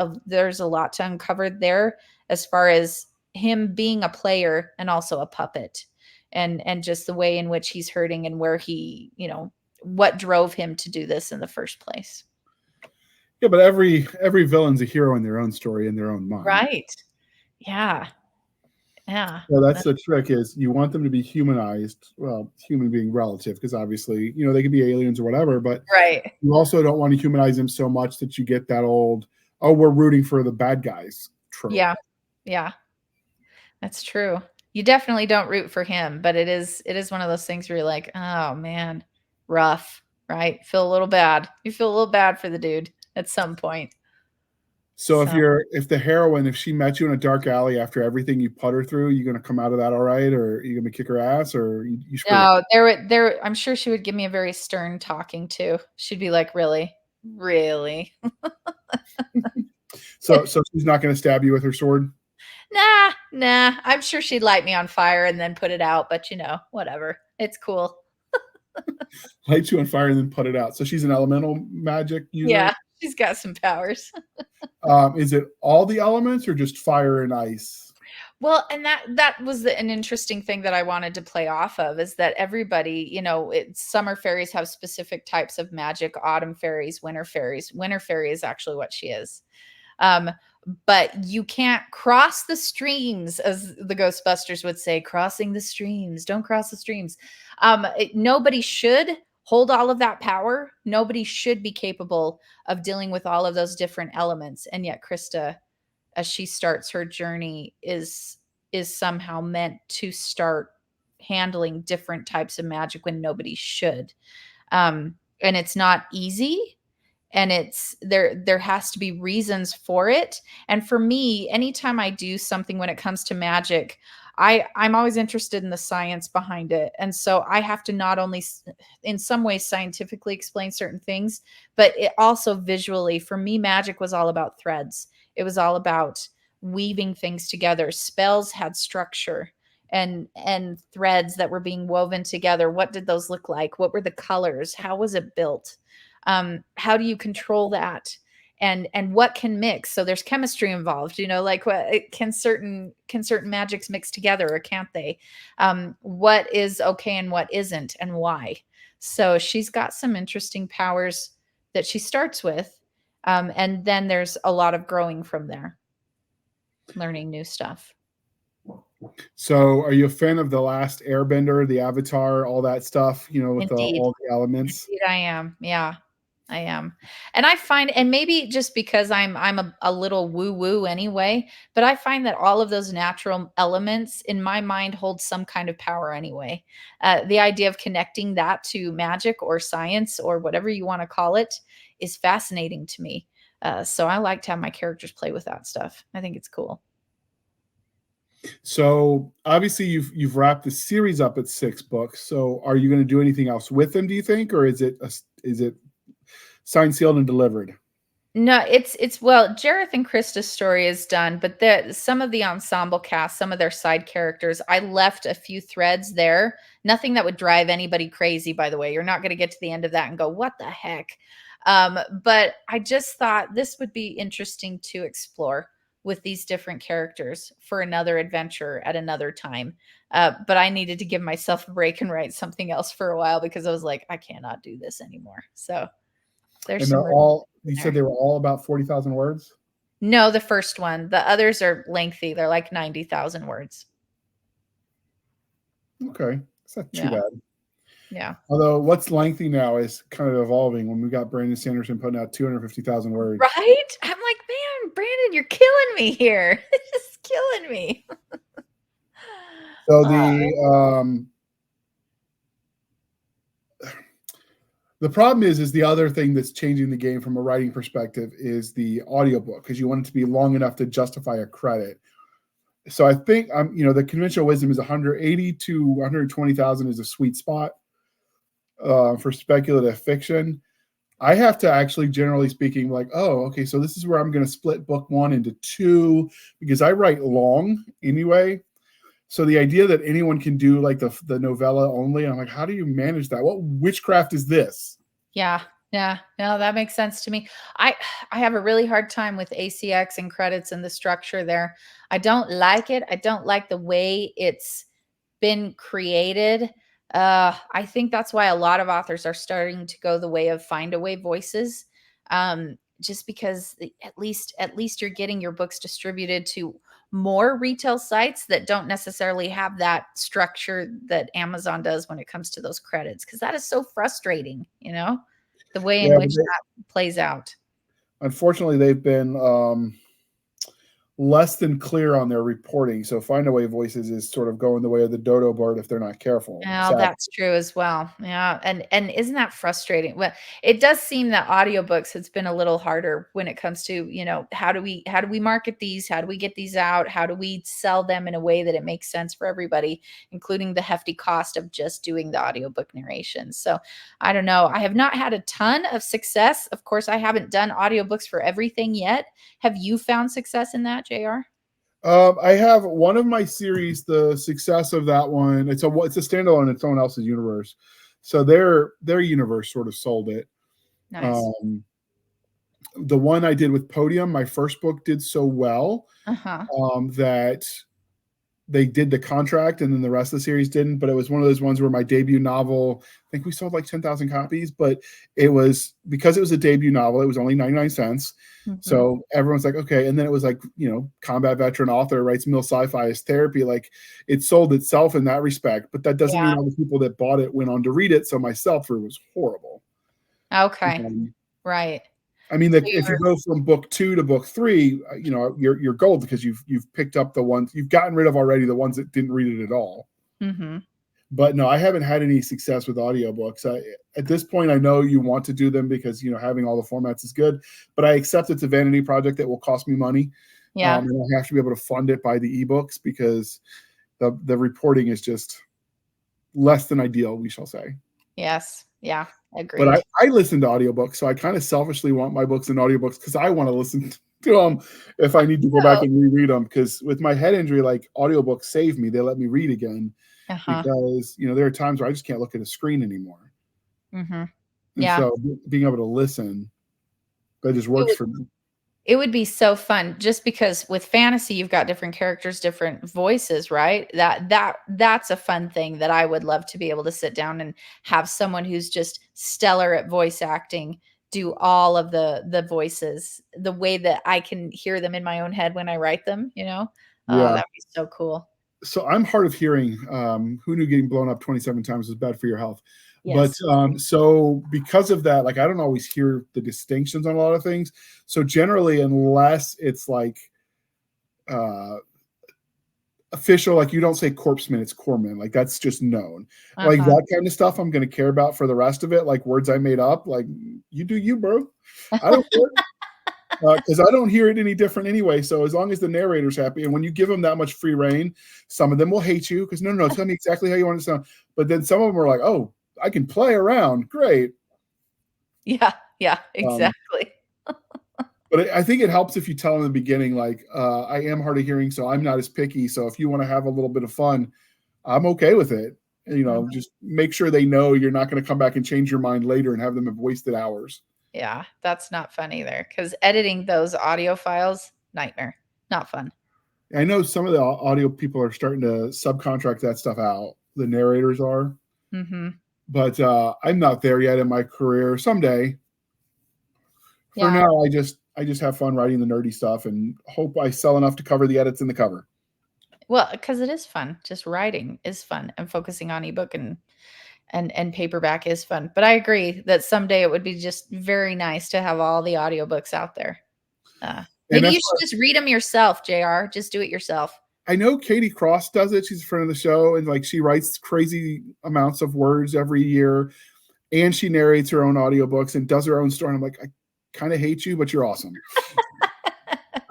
to uncover there, as far as him being a player and also a puppet, and just the way in which he's hurting and where he, what drove him to do this in the first place. Yeah, but every villain's a hero in their own story, in their own mind. Right. Yeah. Yeah. So that's the trick, is you want them to be humanized. Well, human being relative, because obviously, they can be aliens or whatever, but right. You also don't want to humanize them so much that you get that old, oh, we're rooting for the bad guys trope. Yeah. Yeah. That's true. You definitely don't root for him, but it is one of those things where you're like, oh man, rough, right? Feel a little bad. You feel a little bad for the dude at some point. So if the heroine, if she met you in a dark alley after everything you put her through, you going to come out of that all right, or are you going to kick her ass, or you No, I'm sure she would give me a very stern talking to. She'd be like, really? So she's not going to stab you with her sword? Nah. I'm sure she'd light me on fire and then put it out, but whatever. It's cool. Light you on fire and then put it out. So she's an elemental magic user? Yeah, she's got some powers. Is it all the elements or just fire and ice? Well, and that was an interesting thing that I wanted to play off of, is that everybody, summer fairies have specific types of magic, autumn fairies, winter fairies. Winter fairy is actually what she is. But you can't cross the streams, as the Ghostbusters would say, crossing the streams. Don't cross the streams. Nobody should hold all of that power. Nobody should be capable of dealing with all of those different elements. And yet Krista, as she starts her journey, is somehow meant to start handling different types of magic when nobody should. And it's not easy. And it's there has to be reasons for it. And for me, anytime I do something when it comes to magic, I'm always interested in the science behind it. And so I have to not only in some ways scientifically explain certain things, but it also visually. For me, magic was all about threads. It was all about weaving things together. Spells had structure and threads that were being woven together. What did those look like? What were the colors? How was it built? How do you control that? and what can mix. So there's chemistry involved, like what can certain magics mix together, or can't they? What is okay and what isn't, and why? So she's got some interesting powers that she starts with, and then there's a lot of growing from there, learning new stuff. So are you a fan of The Last Airbender, the Avatar, all that stuff, with Indeed. all the elements? Indeed, I am. Yeah, I am. And I find, and maybe just because I'm a little woo woo anyway, but I find that all of those natural elements in my mind hold some kind of power anyway. The idea of connecting that to magic or science or whatever you want to call it is fascinating to me. So I like to have my characters play with that stuff. I think it's cool. So obviously you've wrapped the series up at 6 books. So are you going to do anything else with them, do you think, or is it signed, sealed, and delivered? No, it's well, Jareth and Krista's story is done, but some of the ensemble cast, some of their side characters, I left a few threads there. Nothing that would drive anybody crazy, by the way. You're not going to get to the end of that and go, what the heck? But I just thought this would be interesting to explore with these different characters for another adventure at another time. But I needed to give myself a break and write something else for a while, because I was like, I cannot do this anymore. So there's And some they're all, you said they were all about 40,000 words? No, the first one. The others are lengthy. They're like 90,000 words. Okay. It's not too bad. Yeah. Although what's lengthy now is kind of evolving when we got Brandon Sanderson putting out 250,000 words. Right? I'm like, man, Brandon, you're killing me here. Just killing me. So the problem is the other thing that's changing the game from a writing perspective is the audiobook, because you want it to be long enough to justify a credit. So I think the conventional wisdom is 180 to 120,000 is a sweet spot for speculative fiction. I have to actually, generally speaking, like, oh, okay, so this is where I'm going to split book 1 into 2, because I write long anyway. So the idea that anyone can do like the novella only, I'm like, how do you manage that? What witchcraft is this? Yeah. No, that makes sense to me. I have a really hard time with ACX and credits and the structure there. I don't like it. I don't like the way it's been created. I think that's why a lot of authors are starting to go the way of find away voices. Just because at least you're getting your books distributed to more retail sites that don't necessarily have that structure that Amazon does when it comes to those credits, because that is so frustrating, the way in which that plays out. Unfortunately, they've been less than clear on their reporting. So find away voices is sort of going the way of the dodo bird if they're not careful. Oh, that's true as well. Yeah. And isn't that frustrating? Well, it does seem that audiobooks has been a little harder when it comes to, how do we market these? How do we get these out? How do we sell them in a way that it makes sense for everybody, including the hefty cost of just doing the audiobook narration? So I don't know. I have not had a ton of success. Of course, I haven't done audiobooks for everything yet. Have you found success in that, JR? I have one of my series, the success of that one. It's a standalone in someone else's universe. So their universe sort of sold it. Nice. The one I did with Podium, my first book, did so well that they did the contract, and then the rest of the series didn't. But it was one of those ones where my debut novel, I think we sold like 10,000 copies, but it was because it was a debut novel, it was only 99 cents. Mm-hmm. So everyone's like, okay. And then it was like, combat veteran author writes mill sci-fi as therapy. Like, it sold itself in that respect, but that doesn't mean all the people that bought it went on to read it. So my sell-through was horrible. Okay. Right. I mean, if you go from book 2 to book 3, you're gold, because you've picked up the ones you've gotten rid of already, the ones that didn't read it at all. Mm-hmm. But no, I haven't had any success with audiobooks. At this point, I know you want to do them because having all the formats is good, but I accept it's a vanity project that will cost me money. Yeah, and I have to be able to fund it by the ebooks, because the reporting is just less than ideal, we shall say. Yes. Yeah. Agreed. But I listen to audiobooks, so I kind of selfishly want my books in audiobooks because I want to listen to them if I need to go back and reread them. Because with my head injury, like, audiobooks save me. They let me read again because, there are times where I just can't look at a screen anymore. Mm-hmm. And so being able to listen, That just works for me. It would be so fun, just because with fantasy you've got different characters, different voices, right? That's a fun thing that I would love to be able to sit down and have someone who's just stellar at voice acting do all of the voices the way that I can hear them in my own head when I write them, you know? Oh, that'd be so cool. So I'm hard of hearing. Who knew getting blown up 27 times is bad for your health? Yes. But so because of that, like I don't always hear the distinctions on a lot of things. So generally, unless it's like official, like you don't say corpseman, it's corpsman. Like that's just known. Like that kind of stuff I'm going to care about for the rest of it. Like words I made up, like you do you, bro. I don't care. Because I don't hear it any different anyway. So as long as the narrator's happy, and when you give them that much free reign, some of them will hate you because no, tell me exactly how you want it to sound. But then some of them are like, oh, I can play around. Great. Yeah, exactly. But I think it helps if you tell them in the beginning, like, I am hard of hearing, so I'm not as picky. So if you want to have a little bit of fun, I'm okay with it. You know, just make sure they know you're not going to come back and change your mind later and have them have wasted hours. Yeah, that's not fun either, because editing those audio files, nightmare, not fun. I know some of the audio people are starting to subcontract that stuff out. The narrators are. But I'm not there yet in my career. Someday. For now, I just have fun writing the nerdy stuff and hope I sell enough to cover the edits in the cover. Well, because it is fun. Just writing is fun, and focusing on ebook and paperback is fun. But I agree that someday it would be just very nice to have all the audiobooks out there. Maybe you should just read them yourself, JR. Just do it yourself. I know Katie Cross does it. She's a friend of the show, and like she writes crazy amounts of words every year, and she narrates her own audiobooks and does her own story. And I'm like, I kind of hate you, but you're awesome.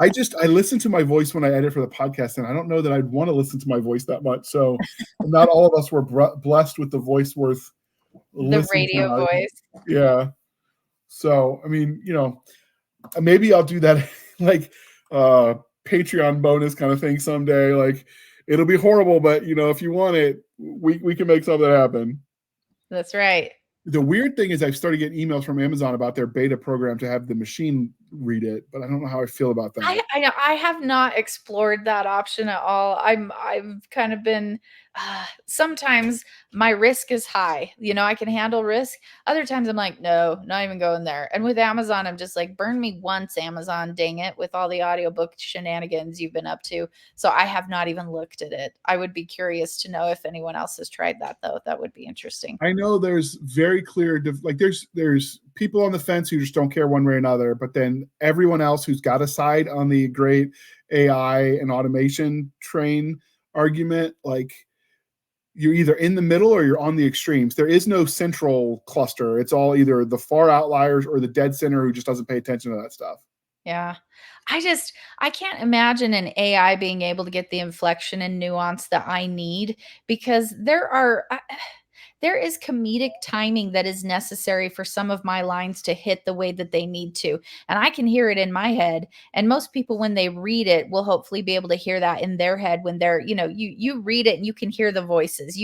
I listen to my voice when I edit for the podcast, and I don't know that I'd want to listen to my voice that much. So not all of us were blessed with the voice worth the radio voice. Yeah. So, I mean, you know, maybe I'll do that like Patreon bonus kind of thing someday. Like it'll be horrible, but you know, if you want it, we can make something happen. That's right. The weird thing is I've started getting emails from Amazon about their beta program to have the machine read it, but I don't know how I feel about that. I have not explored that option at all. I've kind of been sometimes my risk is high. You know, I can handle risk. Other times I'm like, no, not even going there. And with Amazon, I'm just like, burn me once, Amazon, dang it, with all the audiobook shenanigans you've been up to. So I have not even looked at it. I would be curious to know if anyone else has tried that, though. That would be interesting. I know there's very clear, like there's people on the fence who just don't care one way or another, but then everyone else who's got a side on the great AI and automation train argument, like you're either in the middle or you're on the extremes. There is no central cluster. It's all either the far outliers or the dead center who just doesn't pay attention to that stuff. Yeah. I can't imagine an AI being able to get the inflection and nuance that I need, because there is comedic timing that is necessary for some of my lines to hit the way that they need to. And I can hear it in my head. And most people, when they read it, will hopefully be able to hear that in their head when they're, you know, you read it and you can hear the voices.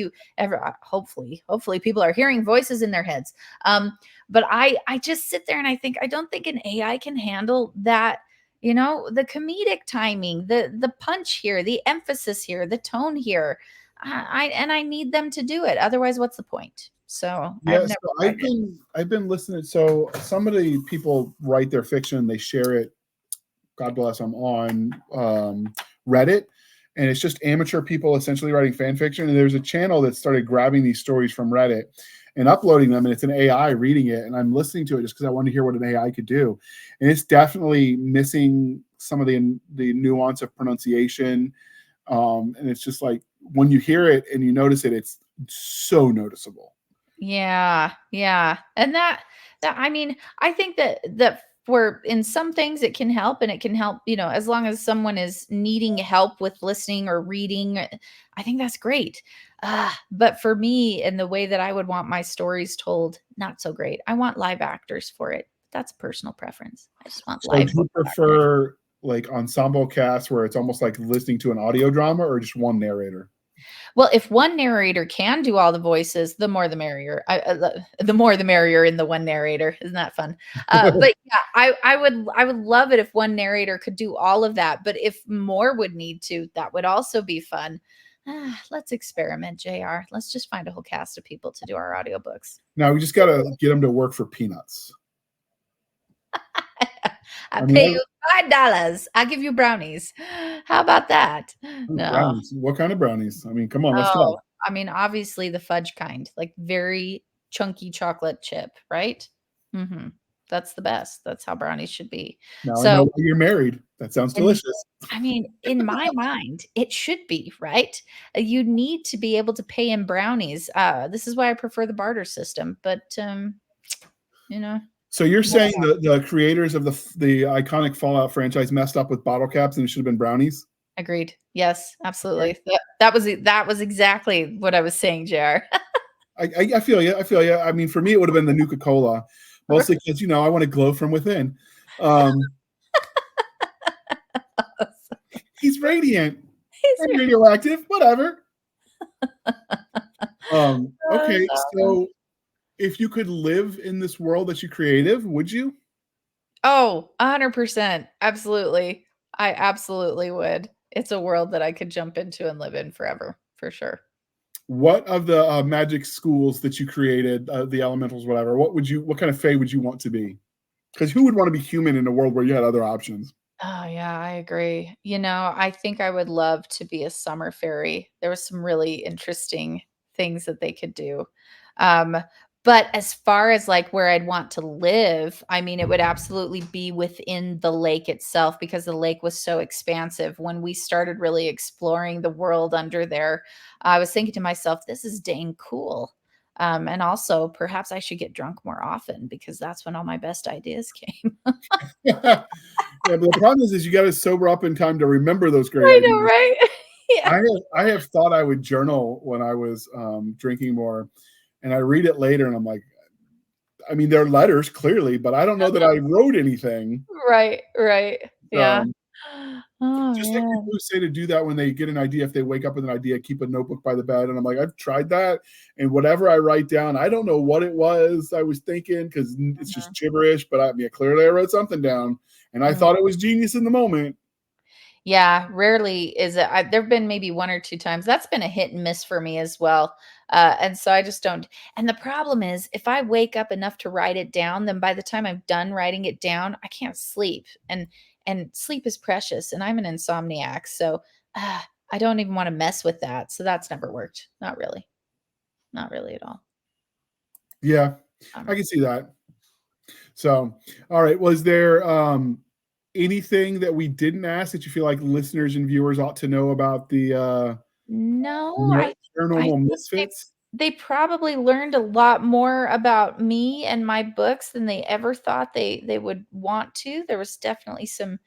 Hopefully people are hearing voices in their heads. But I just sit there and I think, I don't think an AI can handle that. You know, the comedic timing, the punch here, the emphasis here, the tone here. I need them to do it. Otherwise, what's the point? So yes, I've been listening. So some of the people write their fiction, they share it. God bless them, on Reddit, and it's just amateur people essentially writing fan fiction. And there's a channel that started grabbing these stories from Reddit and uploading them, and it's an AI reading it. And I'm listening to it just because I wanted to hear what an AI could do. And it's definitely missing some of the nuance of pronunciation. And it's just like when you hear it and you notice it, it's so noticeable. Yeah. And that I mean, I think that for in some things it can help, and it can help, you know, as long as someone is needing help with listening or reading, I think that's great. But for me, and the way that I would want my stories told, not so great. I want live actors for it. That's personal preference. I just want live. Do you prefer like ensemble cast where it's almost like listening to an audio drama, or just one narrator? Well, if one narrator can do all the voices, the more the merrier. The more the merrier in the one narrator. Isn't that fun? But yeah, I would love it if one narrator could do all of that. But if more would need to, that would also be fun. Let's experiment, JR. Let's just find a whole cast of people to do our audiobooks. Now we just got to get them to work for peanuts. I pay you $5. I'll give you brownies. How about that? No. Brownies. What kind of brownies? I mean, come on, let's talk. I mean, obviously the fudge kind, like very chunky chocolate chip, right? Mm-hmm. That's the best. That's how brownies should be. Now I know why you're married. That sounds delicious. I mean, in my mind, it should be, right? You need to be able to pay in brownies. This is why I prefer the barter system. But, you know. So you're saying the creators of the iconic Fallout franchise messed up with bottle caps and it should have been brownies? Agreed. Yes, absolutely. That was exactly what I was saying, JR. I feel you. I feel you. I mean, for me, it would have been the Nuka-Cola, mostly because, I want to glow from within. He's radiant. He's radioactive. Whatever. Okay, so if you could live in this world that you created, would you? Oh, 100%. Absolutely. I absolutely would. It's a world that I could jump into and live in forever, for sure. What of the magic schools that you created, the elementals, whatever, what kind of fae would you want to be? Because who would want to be human in a world where you had other options? Oh, yeah, I agree. I think I would love to be a summer fairy. There was some really interesting things that they could do. But as far as like where I'd want to live, I mean, it would absolutely be within the lake itself because the lake was so expansive. When we started really exploring the world under there, I was thinking to myself, this is dang cool. And also, perhaps I should get drunk more often because that's when all my best ideas came. Yeah, but the problem is you got to sober up in time to remember those great I know, ideas. right? Yeah. I have thought I would journal when I was drinking more, and I read it later, and I'm like, I mean, they're letters clearly, but I don't know that I wrote anything. Right. Yeah. Just like people who say to do that when they get an idea, if they wake up with an idea, keep a notebook by the bed. And I'm like, I've tried that. And whatever I write down, I don't know what it was I was thinking because it's just gibberish. But I mean, clearly I wrote something down and I thought it was genius in the moment. Yeah, rarely is it. There have been maybe one or two times. That's been a hit and miss for me as well. And so I just don't. And the problem is if I wake up enough to write it down, then by the time I'm done writing it down, I can't sleep. And sleep is precious. And I'm an insomniac. So I don't even want to mess with that. So that's never worked. Not really. Not really at all. Yeah, I can see that. So, all right. Was there anything that we didn't ask that you feel like listeners and viewers ought to know about the Paranormal Misfits? They probably learned a lot more about me and my books than they ever thought they would want to. There was definitely some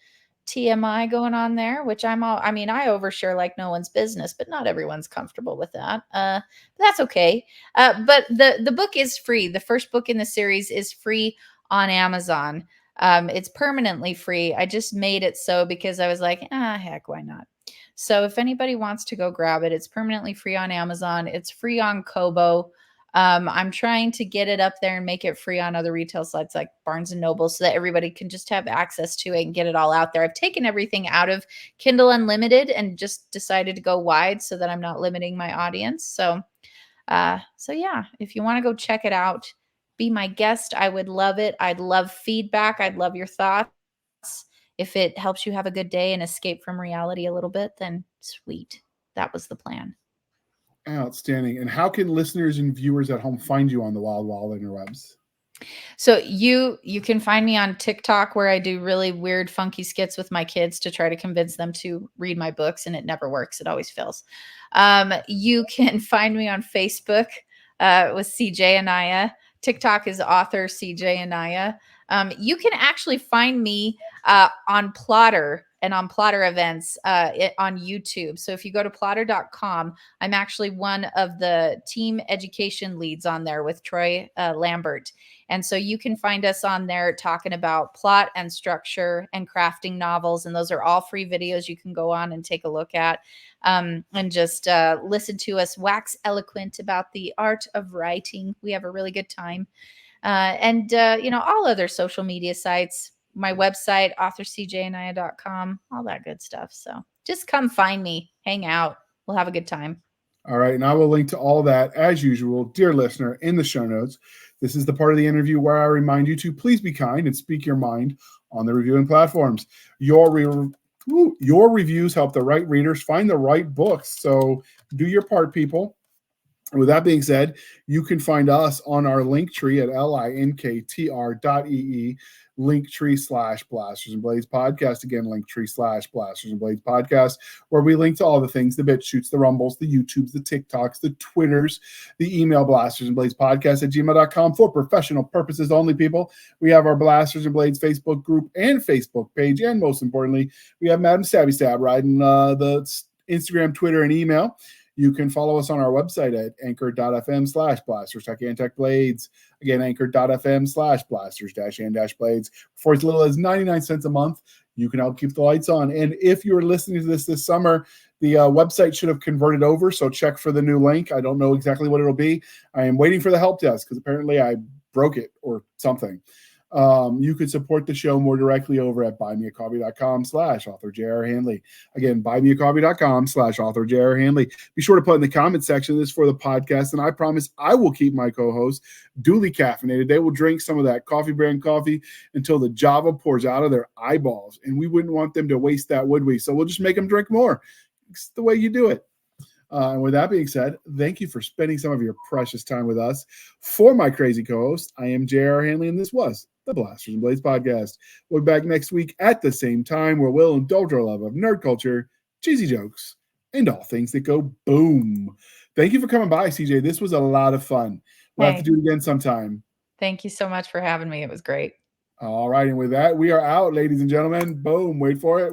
TMI going on there, which I overshare like no one's business, but not everyone's comfortable with that. But that's okay. But the book is free. The first book in the series is free on Amazon. It's permanently free. I just made it so because I was like, heck, why not? So if anybody wants to go grab it, it's permanently free on Amazon. It's free on Kobo. I'm trying to get it up there and make it free on other retail sites like Barnes and Noble so that everybody can just have access to it and get it all out there. I've taken everything out of Kindle Unlimited and just decided to go wide so that I'm not limiting my audience. So yeah, if you want to go check it out, be my guest. I would love it. I'd love feedback. I'd love your thoughts. If it helps you have a good day and escape from reality a little bit, then sweet. That was the plan. Outstanding. And how can listeners and viewers at home find you on the wild interwebs? So you can find me on TikTok where I do really weird, funky skits with my kids to try to convince them to read my books, and it never works. It always fails. You can find me on Facebook with CJ Anaya. TikTok is author CJ Anaya. You can actually find me on Plotter and on Plotter events on YouTube. So if you go to plotter.com, I'm actually one of the team education leads on there with Troy Lambert. And so you can find us on there talking about plot and structure and crafting novels. And those are all free videos you can go on and take a look at, and just listen to us wax eloquent about the art of writing. We have a really good time. And all other social media sites, my website, authorcjanaya.com, all that good stuff. So just come find me, hang out. We'll have a good time. All right. And I will link to all that, as usual, dear listener, in the show notes. This is the part of the interview where I remind you to please be kind and speak your mind on the reviewing platforms. Your reviews help the right readers find the right books. So do your part, people. With that being said, you can find us on our link tree at linktr.ee, linktree/Blasters and Blades podcast. Again, linktree/Blasters and Blades podcast, where we link to all the things, the BitChutes, the Rumbles, the YouTubes, the TikToks, the Twitters, the email Blasters and Blades podcast at gmail.com for professional purposes only, people. We have our Blasters and Blades Facebook group and Facebook page. And most importantly, we have Madam Stabby Stab riding the Instagram, Twitter, and email. You can follow us on our website at anchor.fm/blasters-blades. Again, anchor.fm/blasters-blades. For as little as 99 cents a month, you can help keep the lights on. And if you're listening to this summer, the website should have converted over, so check for the new link. I don't know exactly what it'll be. I am waiting for the help desk because apparently I broke it or something. You could support the show more directly over at buymeacoffee.com/author J.R. Handley. Again, buymeacoffee.com/author J.R. Handley. Be sure to put in the comment section this for the podcast, and I promise I will keep my co-hosts duly caffeinated. They will drink some of that coffee brand coffee until the Java pours out of their eyeballs, and we wouldn't want them to waste that, would we? So we'll just make them drink more. It's the way you do it. And with that being said, thank you for spending some of your precious time with us. For my crazy co-host, I am J.R. Handley, and this was the Blasters and Blades podcast. We'll be back next week at the same time, where we'll indulge our love of nerd culture, cheesy jokes, and all things that go boom. Thank you for coming by, CJ. This was a lot of fun. We'll have to do it again sometime. Thank you so much for having me. It was great. All right. And with that, we are out, ladies and gentlemen. Boom. Wait for it.